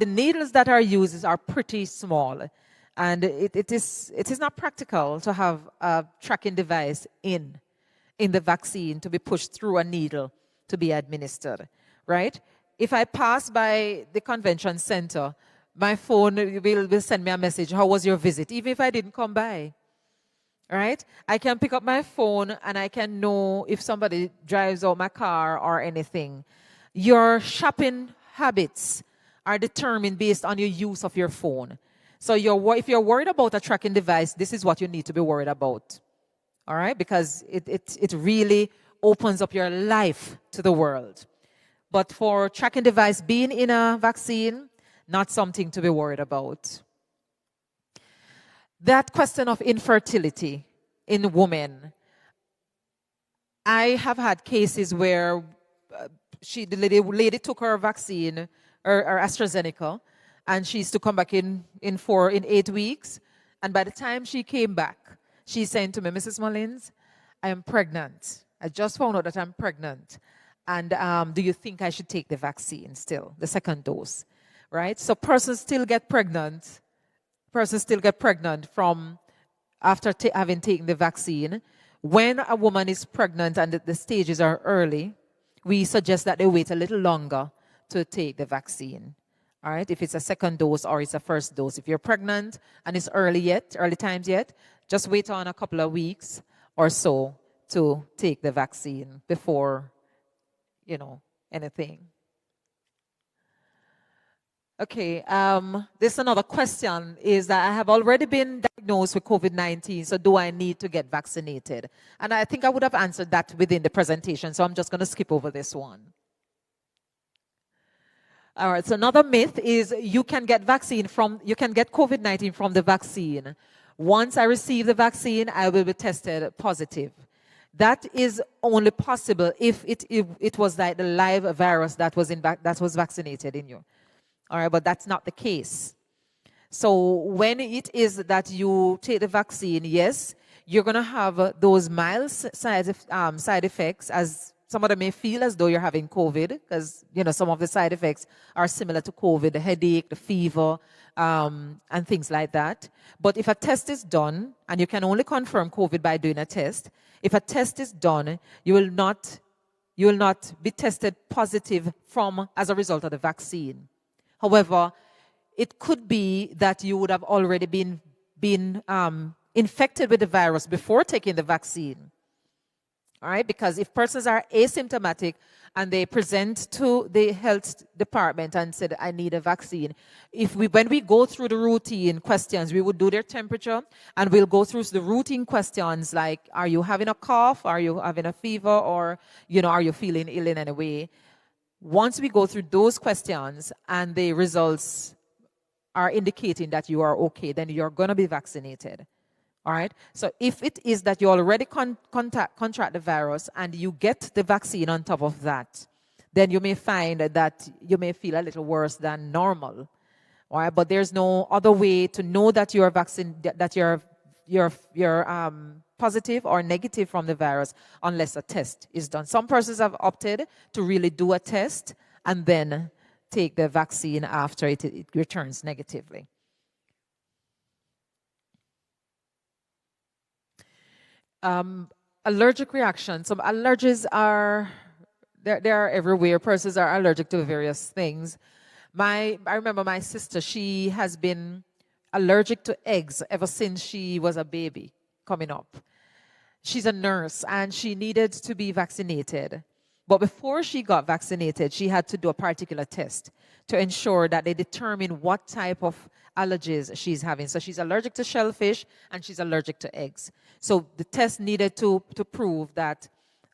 needles that are used are pretty small, and it is not practical to have a tracking device in the vaccine to be pushed through a needle to be administered, right? If I pass by the convention center, my phone will send me a message, how was your visit, even if I didn't come by. Right? I can pick up my phone and I can know if somebody drives out my car or anything. Your shopping habits are determined based on your use of your phone. So if you're worried about a tracking device, this is what you need to be worried about. All right? Because it really opens up your life to the world. But for tracking device being in a vaccine, not something to be worried about. That question of infertility in women. I have had cases where the lady took her vaccine, or AstraZeneca, and she used to come back in 8 weeks. And by the time she came back, she said to me, Mrs. Mullins, I am pregnant. I just found out that I'm pregnant. And do you think I should take the vaccine still, the second dose? Right? So persons still get pregnant. Persons still get pregnant from after having taken the vaccine. When a woman is pregnant and the stages are early, we suggest that they wait a little longer to take the vaccine. All right, if it's a second dose or it's a first dose. If you're pregnant and it's early times yet, just wait on a couple of weeks or so to take the vaccine before, anything. Okay, this another question is that I have already been diagnosed with COVID-19, so do I need to get vaccinated? And I think I would have answered that within the presentation, so I'm just going to skip over this one. All right, so another myth is you can get COVID-19 from the vaccine. Once I receive the vaccine, I will be tested positive. That is only possible if it was like the live virus that was vaccinated in you. All right, but that's not the case. So when it is that you take the vaccine, yes, you're going to have those mild side effects, as some of them may feel as though you're having COVID, because some of the side effects are similar to COVID, the headache, the fever, and things like that. But if a test is done, and you can only confirm COVID by doing a test, if a test is done, you will not be tested positive as a result of the vaccine. However, it could be that you would have already been infected with the virus before taking the vaccine. All right, because if persons are asymptomatic and they present to the health department and said, I need a vaccine, when we go through the routine questions, we would do their temperature and we'll go through the routine questions like, are you having a cough? Are you having a fever? Or, are you feeling ill in any way? Once we go through those questions and the results are indicating that you are okay, then you're going to be vaccinated. All right? So if it is that you already contract the virus and you get the vaccine on top of that, then you may find that you may feel a little worse than normal. All right? But there's no other way to know that you're positive or negative from the virus unless a test is done. Some persons have opted to really do a test and then take the vaccine after it returns negatively. Allergic reactions. Some allergies are everywhere. Persons are allergic to various things. I remember my sister, she has been allergic to eggs ever since she was a baby coming up. She's a nurse and she needed to be vaccinated. But before she got vaccinated, she had to do a particular test to ensure that they determine what type of allergies she's having. So she's allergic to shellfish and she's allergic to eggs. So the test needed to prove that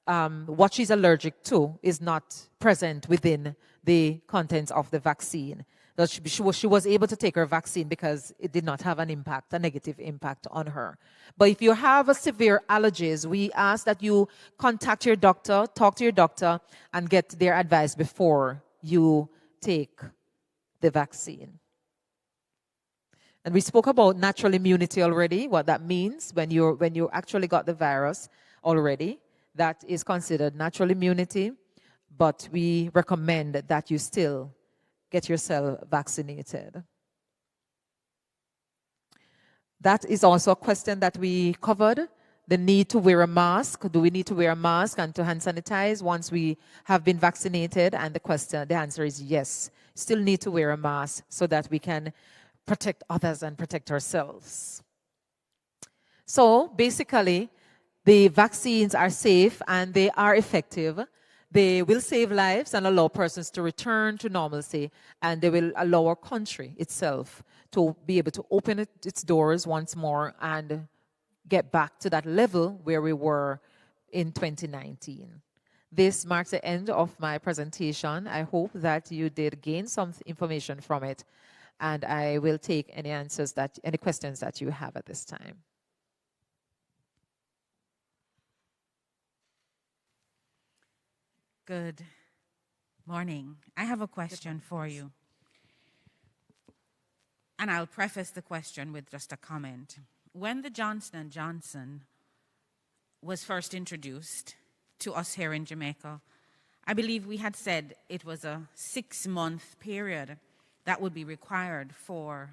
what she's allergic to is not present within the contents of the vaccine. That she was able to take her vaccine because it did not have a negative impact on her. But if you have a severe allergies, we ask that you contact your doctor, talk to your doctor, and get their advice before you take the vaccine. And we spoke about natural immunity already, what that means when you actually got the virus already. That is considered natural immunity, but we recommend that you still get yourself vaccinated. That is also a question that we covered. The need to wear a mask. Do we need to wear a mask and to hand sanitize once we have been vaccinated? And the answer is yes. Still need to wear a mask so that we can protect others and protect ourselves. So basically, the vaccines are safe and they are effective. They will save lives and allow persons to return to normalcy, and they will allow our country itself to be able to open its doors once more and get back to that level where we were in 2019. This marks the end of my presentation. I hope that you did gain some information from it, and I will take any questions that you have at this time. Good morning. I have a question for you. And I'll preface the question with just a comment. When the Johnson & Johnson was first introduced to us here in Jamaica, I believe we had said it was a 6-month period that would be required for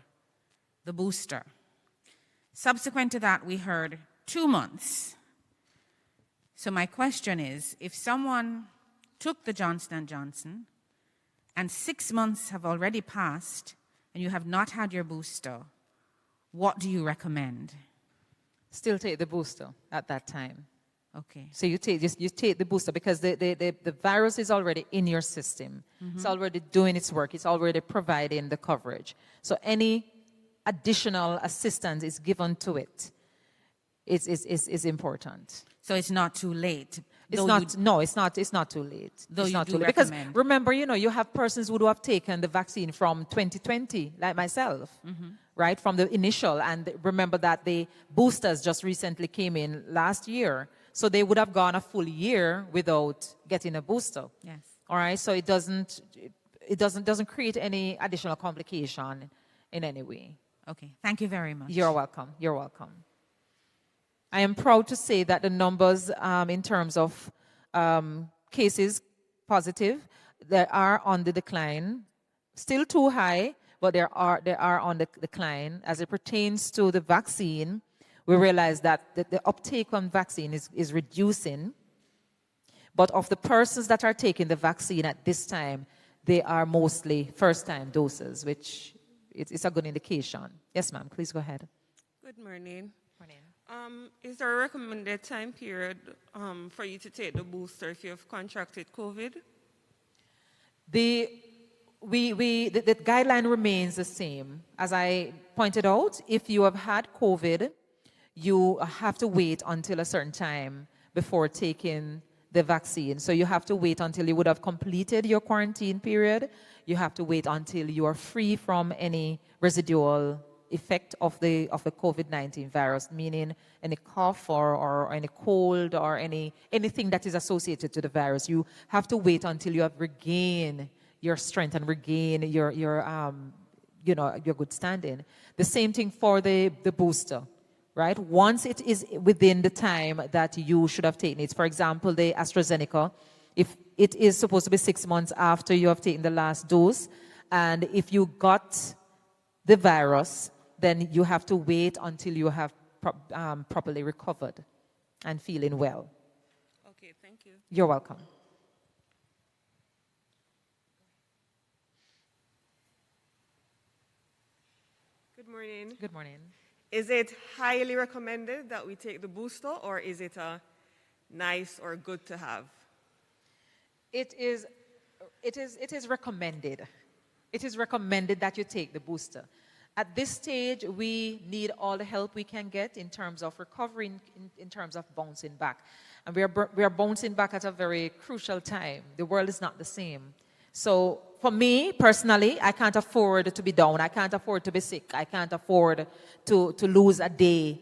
the booster. Subsequent to that, we heard 2 months. So my question is, if someone took the Johnson & Johnson and 6 months have already passed and you have not had your booster, what do you recommend? Still take the booster at that time. Okay. So you take the booster because the virus is already in your system. It's already doing its work. It's already providing the coverage. So any additional assistance is given to it. Is important. So it's not too late. It's not. It's not too late. Though it's you not do too late. Because recommend. remember, you have persons who have taken the vaccine from 2020, like myself, right, from the initial. And remember that the boosters just recently came in last year, so they would have gone a full year without getting a booster. Yes. All right. So it doesn't create any additional complication in any way. Okay. Thank you very much. You're welcome. You're welcome. I am proud to say that the numbers in terms of cases positive, they are on the decline. Still too high, but they are on the decline. As it pertains to the vaccine, we realize that the uptake on vaccine is reducing. But of the persons that are taking the vaccine at this time, they are mostly first-time doses, which it's a good indication. Yes, ma'am. Please go ahead. Good morning. Morning. Is there a recommended time period for you to take the booster if you have contracted COVID? The guideline remains the same. As I pointed out, if you have had COVID, you have to wait until a certain time before taking the vaccine. So you have to wait until you would have completed your quarantine period. You have to wait until you are free from any residual effect of the COVID-19 virus, meaning any cough or any cold or anything that is associated to the virus. You have to wait until you have regained your strength and regain your good standing. The same thing for the booster, right? Once it is within the time that you should have taken it, for example, the AstraZeneca, if it is supposed to be 6 months after you have taken the last dose, and if you got the virus, then you have to wait until you have properly recovered and feeling well. Okay, thank you. You're welcome. Good morning. Good morning. Is it highly recommended that we take the booster, or is it a nice or good to have? It is recommended. It is recommended that you take the booster. At this stage, we need all the help we can get in terms of recovering, in terms of bouncing back. And we are bouncing back at a very crucial time. The world is not the same. So for me, personally, I can't afford to be down. I can't afford to be sick. I can't afford to lose a day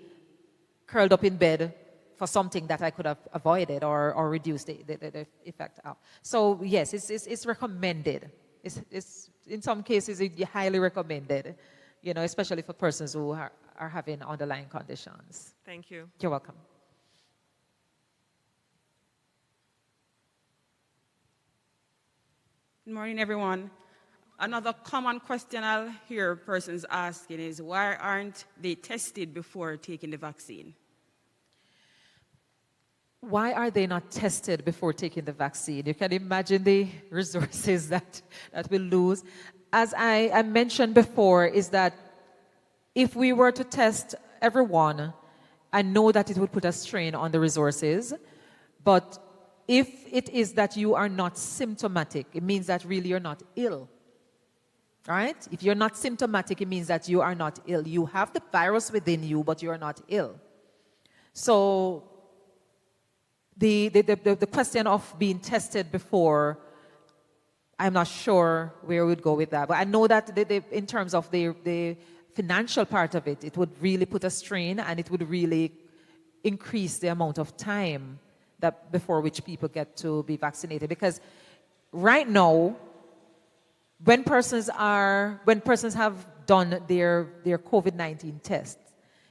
curled up in bed for something that I could have avoided or reduced the effect of. So yes, it's recommended. It's in some cases, it's highly recommended. Especially for persons who are having underlying conditions. Thank you. You're welcome. Good morning, everyone. Another common question I'll hear persons asking is, why aren't they tested before taking the vaccine? Why are they not tested before taking the vaccine? You can imagine the resources that we'll lose. As I mentioned before, is that if we were to test everyone, I know that it would put a strain on the resources. But if it is that you are not symptomatic, it means that really you're not ill. Right? If you're not symptomatic, it means that you are not ill. You have the virus within you, but you're not ill. So the question of being tested before, I'm not sure where we'd go with that. But I know that in terms of the financial part of it, it would really put a strain and it would really increase the amount of time that before which people get to be vaccinated. Because right now, when persons have done their COVID-19 tests,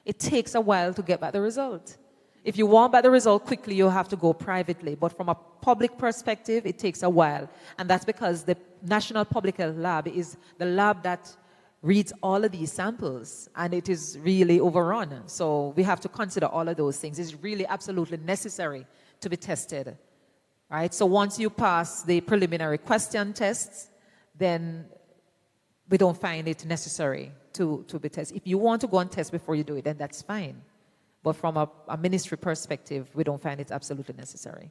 it takes a while to get back the result. If you want back the result quickly, you have to go privately. But from a public perspective, it takes a while. And that's because the National Public Health Lab is the lab that reads all of these samples. And it is really overrun. So we have to consider all of those things. It's really absolutely necessary to be tested. Right? So once you pass the preliminary question tests, then we don't find it necessary to be tested. If you want to go and test before you do it, then that's fine. But from a ministry perspective, we don't find it absolutely necessary.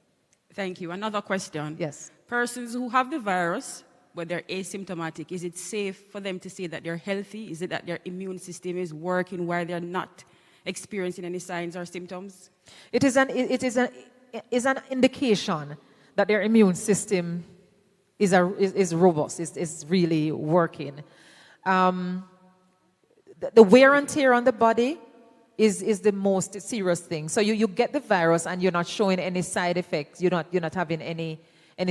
Thank you. Another question. Yes. Persons who have the virus, but they're asymptomatic, is it safe for them to say that they're healthy? Is it that their immune system is working while they're not experiencing any signs or symptoms? It is an indication that their immune system is robust, is really working. The wear and tear on the body is the most serious thing. So you get the virus and you're not showing any side effects. You're not having any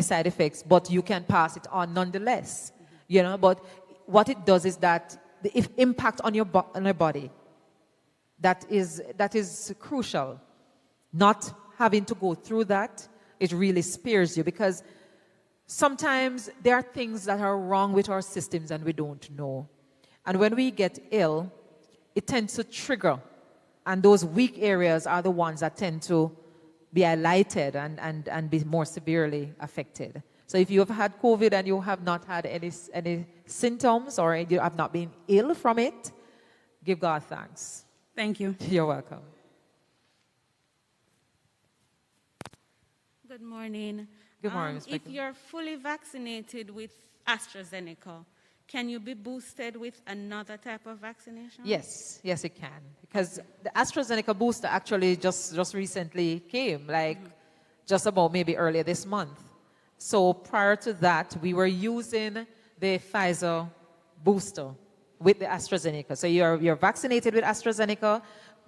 side effects, but you can pass it on nonetheless. You know, but what it does is that the impact on your body, that is crucial. Not having to go through that, it really spares you, because sometimes there are things that are wrong with our systems and we don't know. And when we get ill, it tends to trigger. And those weak areas are the ones that tend to be highlighted and be more severely affected. So if you have had COVID and you have not had any symptoms, or you have not been ill from it, give God thanks. Thank you. You're welcome. Good morning. Good morning, Ms. If Beckman. you're fully vaccinated with AstraZeneca, can you be boosted with another type of vaccination? Yes, yes, it can. Because the AstraZeneca booster actually just recently came, like just about maybe earlier this month. So prior to that, we were using the Pfizer booster with the AstraZeneca. So you're vaccinated with AstraZeneca.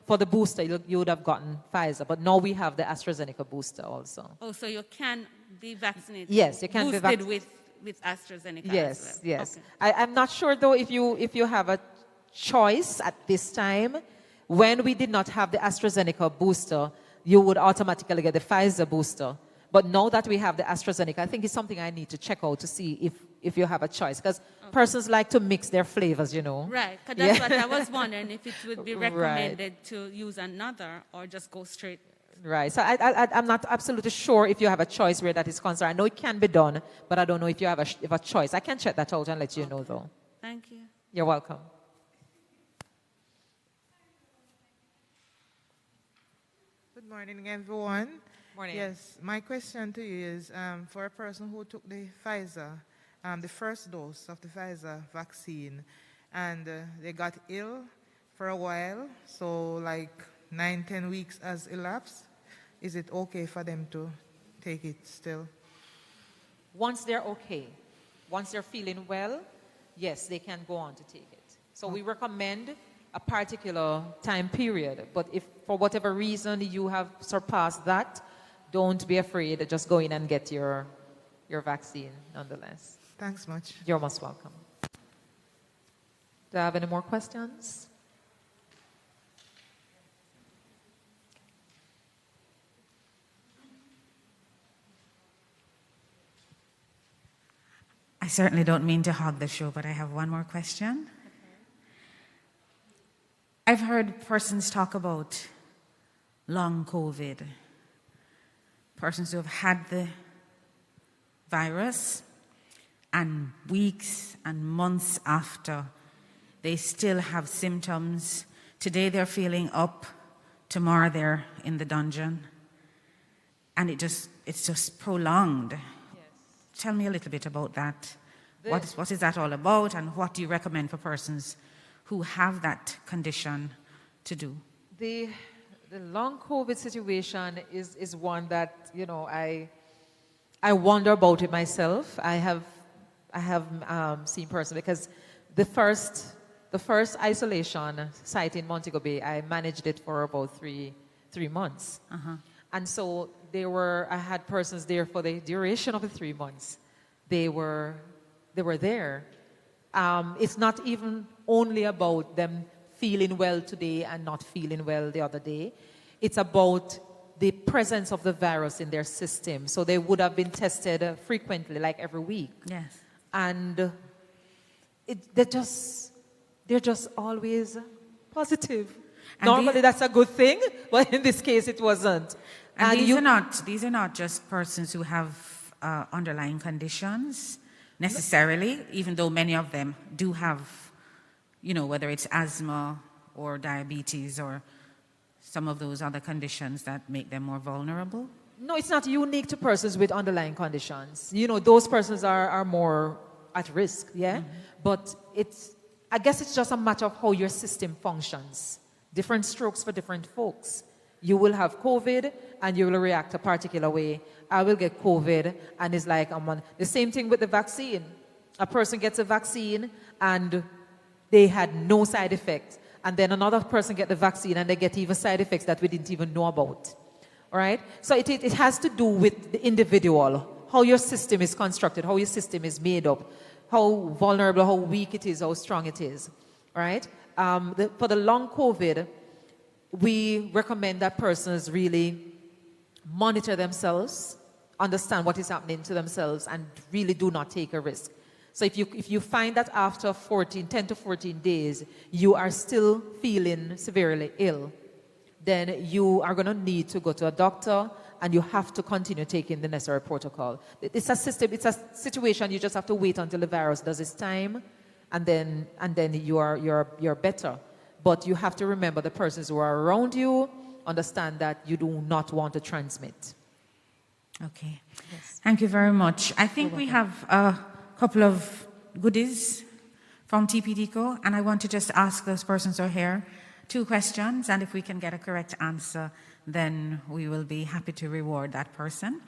For the booster, you would have gotten Pfizer. But now we have the AstraZeneca booster also. Oh, so you can be vaccinated? Yes, you can be boosted vaccinated. with AstraZeneca Yes, as well? yes. Okay. I'm not sure, though, if you have a choice at this time. When we did not have the AstraZeneca booster, you would automatically get the Pfizer booster. But now that we have the AstraZeneca, I think it's something I need to check out to see if you have a choice. Because persons like to mix their flavors, you know. Right, because that's what I was wondering, if it would be recommended to use another or just go straight. Right. So I'm not absolutely sure if you have a choice where that is concerned. I know it can be done, but I don't know if you have a choice. I can check that out and let you know, though. Thank you. You're welcome. Good morning, everyone. Morning. Yes, my question to you is, for a person who took the Pfizer, the first dose of the Pfizer vaccine, and they got ill for a while, so like 9-10 weeks has elapsed, is it okay for them to take it still? Once they're okay, once they're feeling well, yes, they can go on to take it. So we recommend a particular time period, but if for whatever reason you have surpassed that, don't be afraid, just go in and get your vaccine nonetheless. Thanks much. You're most welcome. Do I have any more questions? I certainly don't mean to hog the show, but I have one more question. I've heard persons talk about long COVID, persons who have had the virus and weeks and months after, they still have symptoms. Today they're feeling up, tomorrow they're in the dungeon. And it's just prolonged. Yes. Tell me a little bit about that. What is that all about, and what do you recommend for persons who have that condition to do? The long COVID situation is one that, you know, I wonder about it myself. I have seen persons, because the first isolation site in Montego Bay, I managed it for about three months. And so I had persons there for the duration of the 3 months. They were there. It's not even only about them feeling well today and not feeling well the other day. It's about the presence of the virus in their system. So they would have been tested frequently, like every week. Yes. And they're just always positive. And Normally that's a good thing, but in this case it wasn't. And these are not just persons who have underlying conditions necessarily, even though many of them do have, you know, whether it's asthma or diabetes or some of those other conditions that make them more vulnerable? No, it's not unique to persons with underlying conditions. You know, those persons are more at risk, yeah? But I guess it's just a matter of how your system functions. Different strokes for different folks. You will have COVID and you will react a particular way. I will get COVID and it's like I'm on. The same thing with the vaccine. A person gets a vaccine and they had no side effects. And then another person gets the vaccine and they get even side effects that we didn't even know about. All right? So it has to do with the individual, how your system is constructed, how your system is made up, how vulnerable, how weak it is, how strong it is. All right? For the long COVID, we recommend that persons really monitor themselves, understand what is happening to themselves, and really do not take a risk. So if you find that after 10 to 14 days, you are still feeling severely ill, then you are going to need to go to a doctor and you have to continue taking the necessary protocol. It's a situation you just have to wait until the virus does its time and then you're better. But you have to remember the persons who are around you, understand that you do not want to transmit. Okay. Yes. Thank you very much. I think we have a couple of goodies from TPDCo, and I want to just ask those persons who are here 2 questions, and if we can get a correct answer, then we will be happy to reward that person.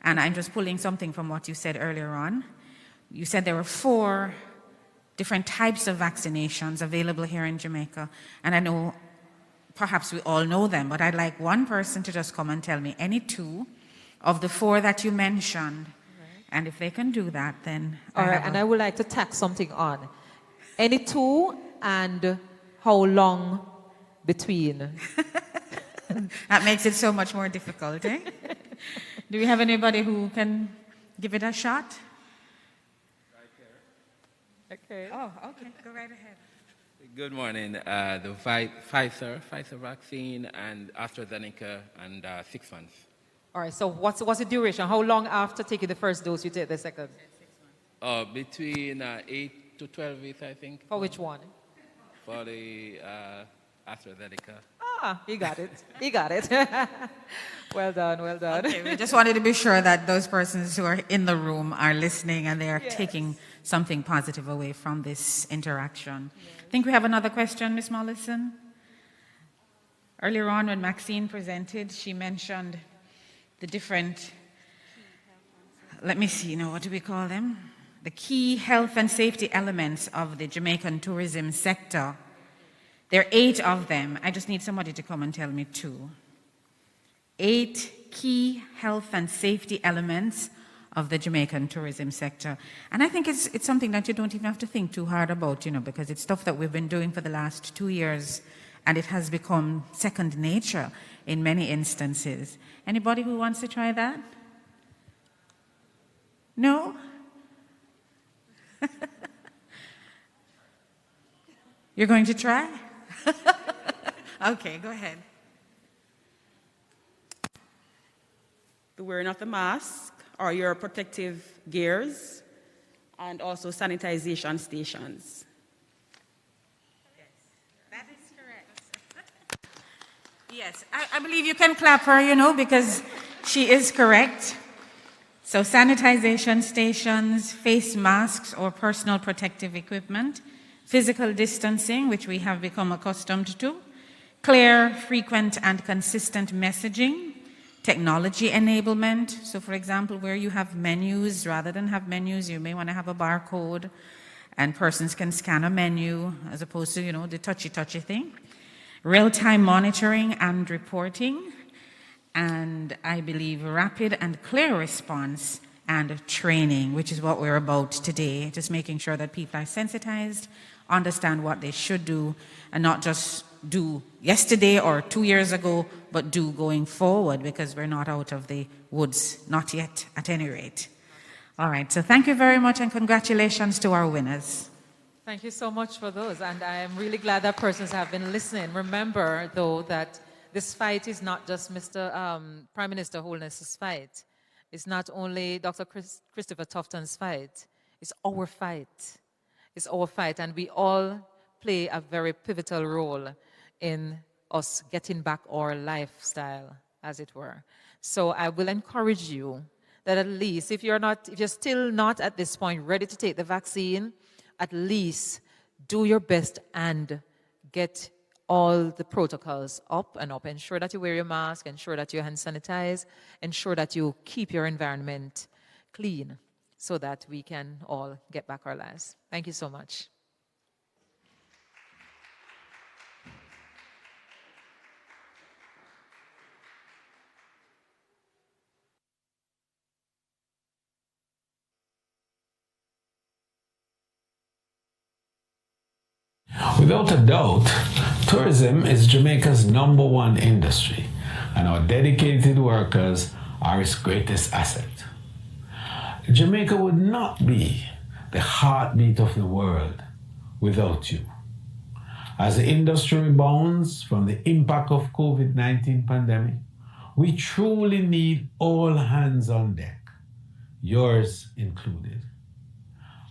And I'm just pulling something from what you said earlier on. You said there were 4 different types of vaccinations available here in Jamaica, and I know perhaps we all know them, but I'd like one person to just come and tell me any 2 of the 4 that you mentioned. And if they can do that, then... All right, and I would like to tack something on. Any 2 and how long between? That makes it so much more difficult, eh? Do we have anybody who can give it a shot? Right here. Okay. Oh, okay. Go right ahead. Good morning. The Pfizer vaccine and AstraZeneca and 6 months. All right, so what's the duration? How long after taking the first dose you take the second? 6 months. Between 8 to 12 weeks, I think. For which one? For the AstraZeneca. Ah, he got it. He got it. Well done, well done. Okay, we just wanted to be sure that those persons who are in the room are listening and they are taking something positive away from this interaction. Yes. I think we have another question, Ms. Mollison. Earlier on when Maxine presented, she mentioned the different, let me see, what do we call them? The key health and safety elements of the Jamaican tourism sector. There are 8 of them. I just need somebody to come and tell me 2. 8 key health and safety elements of the Jamaican tourism sector. And I think it's something that you don't even have to think too hard about, because it's stuff that we've been doing for the last 2 years, and it has become second nature in many instances. Anybody who wants to try that? No? You're going to try? Okay, go ahead. The wearing of the mask or your protective gears, and also sanitization stations. Yes, that is correct. Yes, I believe you can clap her, because she is correct. So sanitization stations, face masks or personal protective equipment, physical distancing, which we have become accustomed to, clear, frequent, and consistent messaging, technology enablement. So for example, where you have menus, rather than have menus, you may want to have a barcode, and persons can scan a menu as opposed to, the touchy thing. Real-time monitoring and reporting, and I believe rapid and clear response and training, which is what we're about today, just making sure that people are sensitized, understand what they should do, and not just do yesterday or 2 years ago, but do going forward, because we're not out of the woods, not yet, at any rate. All right, so thank you very much, and congratulations to our winners. Thank you so much for those, and I am really glad that persons have been listening. Remember, though, that this fight is not just Mr. Prime Minister Holness's fight. It's not only Dr. Christopher Tufton's fight. It's our fight. It's our fight, and we all play a very pivotal role in us getting back our lifestyle, as it were. So I will encourage you that at least if you're still not at this point ready to take the vaccine, at least do your best and get all the protocols up and up. Ensure that you wear your mask, ensure that you hand sanitize, ensure that you keep your environment clean so that we can all get back our lives. Thank you so much. Without a doubt, tourism is Jamaica's #1 industry, and our dedicated workers are its greatest asset. Jamaica would not be the heartbeat of the world without you. As the industry rebounds from the impact of COVID-19 pandemic, we truly need all hands on deck, yours included.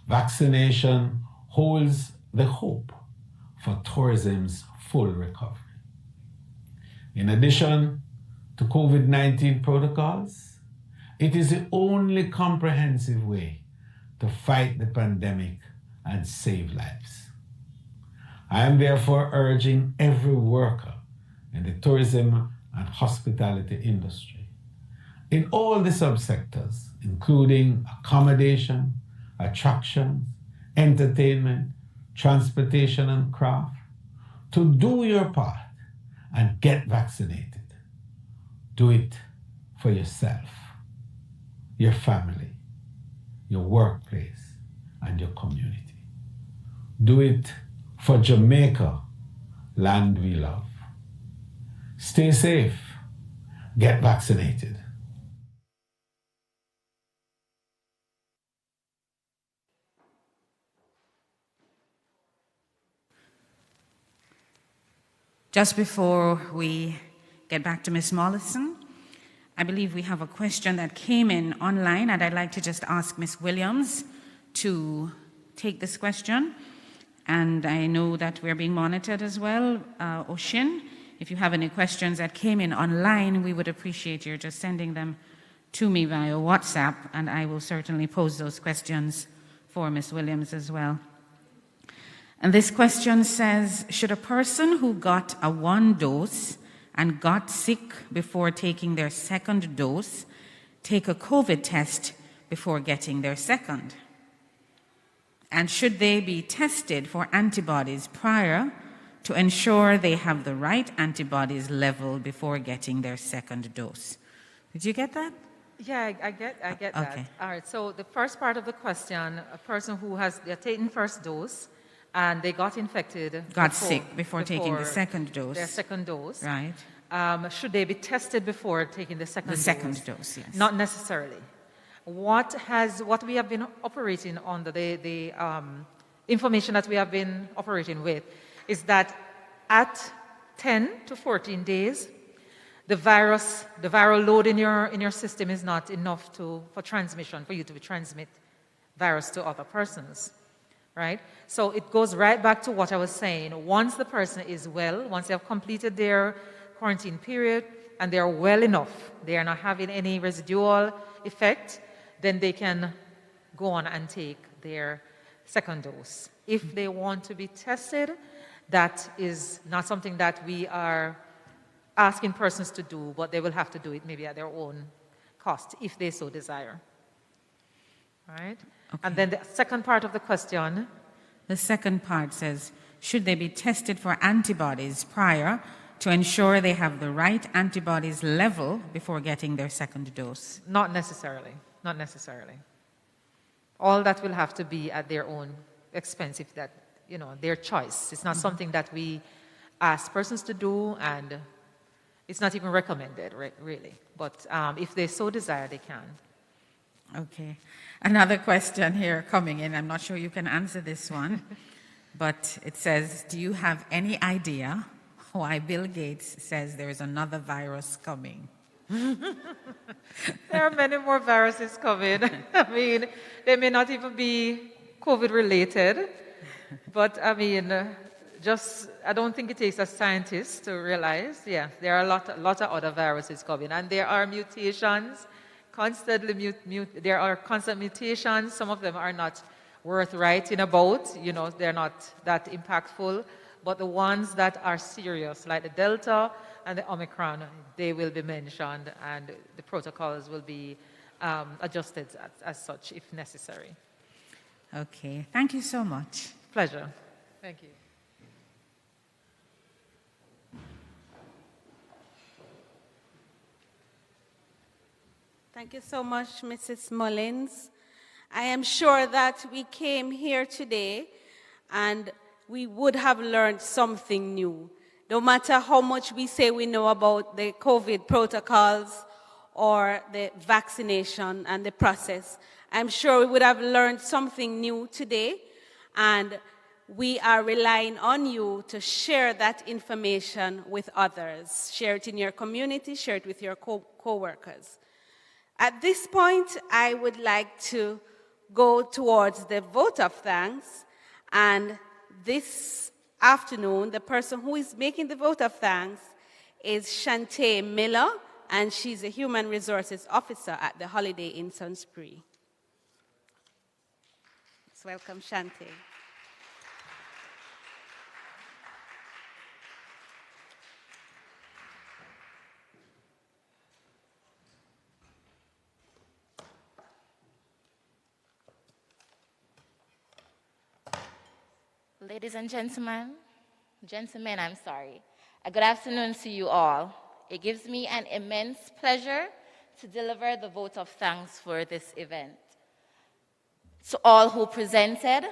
Vaccination holds the hope for tourism's full recovery. In addition to COVID-19 protocols, it is the only comprehensive way to fight the pandemic and save lives. I am therefore urging every worker in the tourism and hospitality industry, in all the subsectors, including accommodation, attractions, entertainment, transportation, and craft, to do your part and get vaccinated. Do it for yourself, your family, your workplace, and your community. Do it for Jamaica, land we love. Stay safe, get vaccinated. Just before we get back to Ms. Mollison, I believe we have a question that came in online, and I'd like to just ask Ms. Williams to take this question. And I know that we're being monitored as well. Oshin, if you have any questions that came in online, we would appreciate you just sending them to me via WhatsApp, and I will certainly pose those questions for Ms. Williams as well. And this question says, should a person who got a 1 dose and got sick before taking their 2nd dose take a COVID test before getting their 2nd? And should they be tested for antibodies prior to ensure they have the right antibodies level before getting their 2nd dose? Did you get that? Yeah, I get that. Okay. All right, so the first part of the question, a person who has taken first dose and they got infected. Got sick before taking the 2nd dose. Their 2nd dose. Right. Should they be tested before taking the 2nd dose? The 2nd dose, yes. Not necessarily. What we have been operating under, the information that we have been operating with, is that at 10 to 14 days, the viral load in your system is not enough for transmission, for you to transmit virus to other persons, right? So it goes right back to what I was saying. Once the person is well, once they have completed their quarantine period and they are well enough, they are not having any residual effect, then they can go on and take their 2nd dose. If they want to be tested, that is not something that we are asking persons to do, but they will have to do it maybe at their own cost if they so desire. All right? Okay. And then the second part of the question. The second part says, should they be tested for antibodies prior to ensure they have the right antibodies level before getting their 2nd dose? Not necessarily. Not necessarily. All that will have to be at their own expense, if that, their choice. It's not something that we ask persons to do, and it's not even recommended, really. But if they so desire, they can. Okay. Another question here coming in. I'm not sure you can answer this one, but it says, do you have any idea why Bill Gates says there is another virus coming? There are many more viruses coming. I mean, they may not even be COVID related, but I mean, I don't think it takes a scientist to realize, yeah, there are a lot of other viruses coming, and there are mutations, constantly there are constant mutations. Some of them are not worth writing about, you know, they're not that impactful, but the ones that are serious, like the Delta and the Omicron, they will be mentioned, and the protocols will be adjusted as such if necessary. Okay, thank you so much. Pleasure. Thank you. Thank you so much, Mrs. Mullins. I am sure that we came here today and we would have learned something new. No matter how much we say we know about the COVID protocols or the vaccination and the process, I'm sure we would have learned something new today, and we are relying on you to share that information with others. Share it in your community, share it with your co-workers. At this point, I would like to go towards the vote of thanks, and this afternoon, the person who is making the vote of thanks is Shantae Miller, and she's a Human Resources Officer at the Holiday Inn Sunspree. Let's welcome Shantae. Ladies and gentlemen, I'm sorry. Good afternoon to you all. It gives me an immense pleasure to deliver the vote of thanks for this event. To all who presented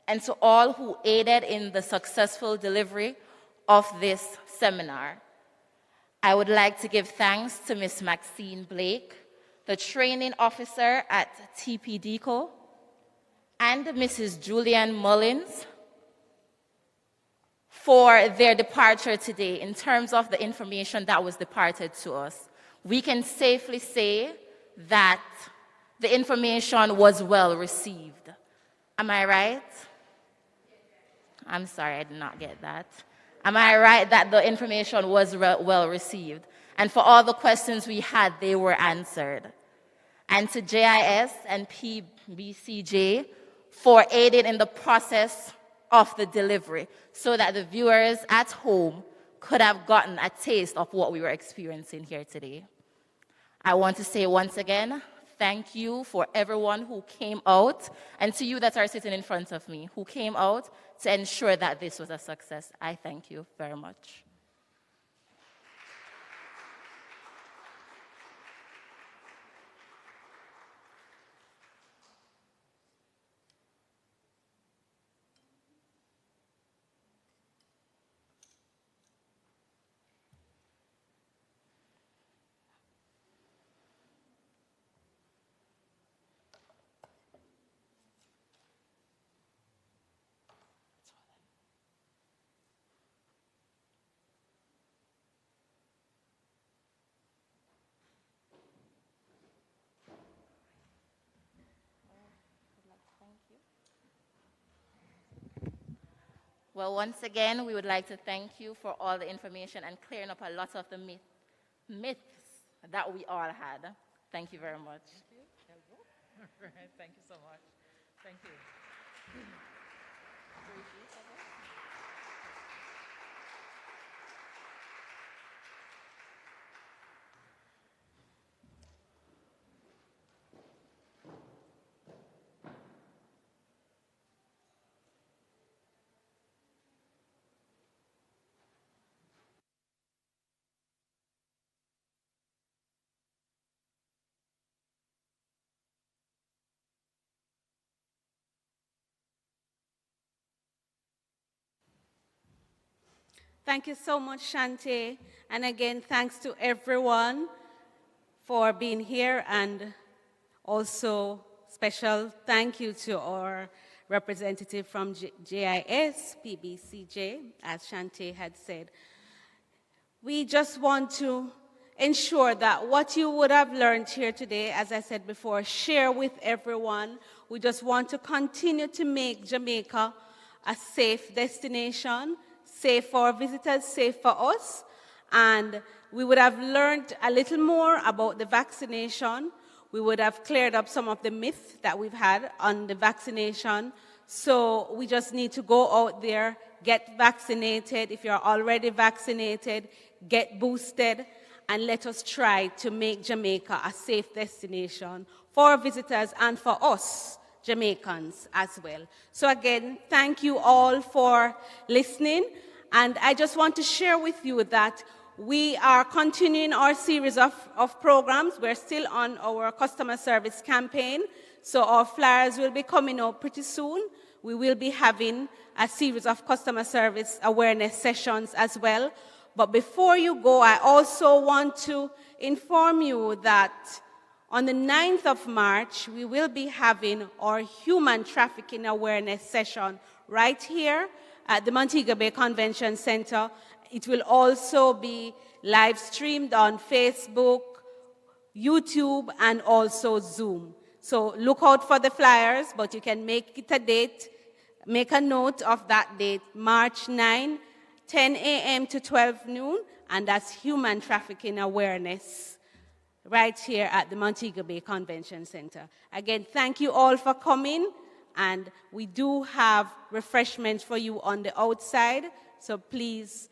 and to all who aided in the successful delivery of this seminar, I would like to give thanks to Ms. Maxine Blake, the training officer at TPDCo, and Mrs. Julianne Mullins, for their departure today in terms of the information that was departed to us. We can safely say that the information was well received. Am I right? I'm sorry, I did not get that. Am I right that the information was well received? And for all the questions we had, they were answered. And to JIS and PBCJ for aiding in the process of the delivery so that the viewers at home could have gotten a taste of what we were experiencing here today. I want to say once again, thank you for everyone who came out, and to you that are sitting in front of me, who came out to ensure that this was a success. I thank you very much. Well, once again, we would like to thank you for all the information and clearing up a lot of the myths that we all had. Thank you very much. Thank you. All right, thank you so much. Thank you. Thank you so much, Shantae. And again, thanks to everyone for being here, and also special thank you to our representative from JIS, PBCJ, as Shantae had said. We just want to ensure that what you would have learned here today, as I said before, share with everyone. We just want to continue to make Jamaica a safe destination, safe for visitors, safe for us, and we would have learned a little more about the vaccination. We would have cleared up some of the myths that we've had on the vaccination. So we just need to go out there, get vaccinated. If you're already vaccinated, get boosted, and let us try to make Jamaica a safe destination for visitors and for us, Jamaicans, as well. So again, thank you all for listening. And I just want to share with you that we are continuing our series of programs. We're still on our customer service campaign. So our flyers will be coming out pretty soon. We will be having a series of customer service awareness sessions as well. But before you go, I also want to inform you that on the 9th of March, we will be having our human trafficking awareness session right here at the Montego Bay Convention Center. It will also be live streamed on Facebook, YouTube, and also Zoom. So look out for the flyers, but you can make it a date, make a note of that date, March 9, 10 a.m. to 12 noon, and that's human trafficking awareness right here at the Montego Bay Convention Center. Again, thank you all for coming, and we do have refreshments for you on the outside, so please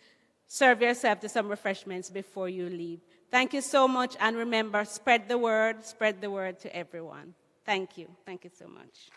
serve yourself to some refreshments before you leave. Thank you so much, and remember, spread the word to everyone. Thank you. Thank you so much.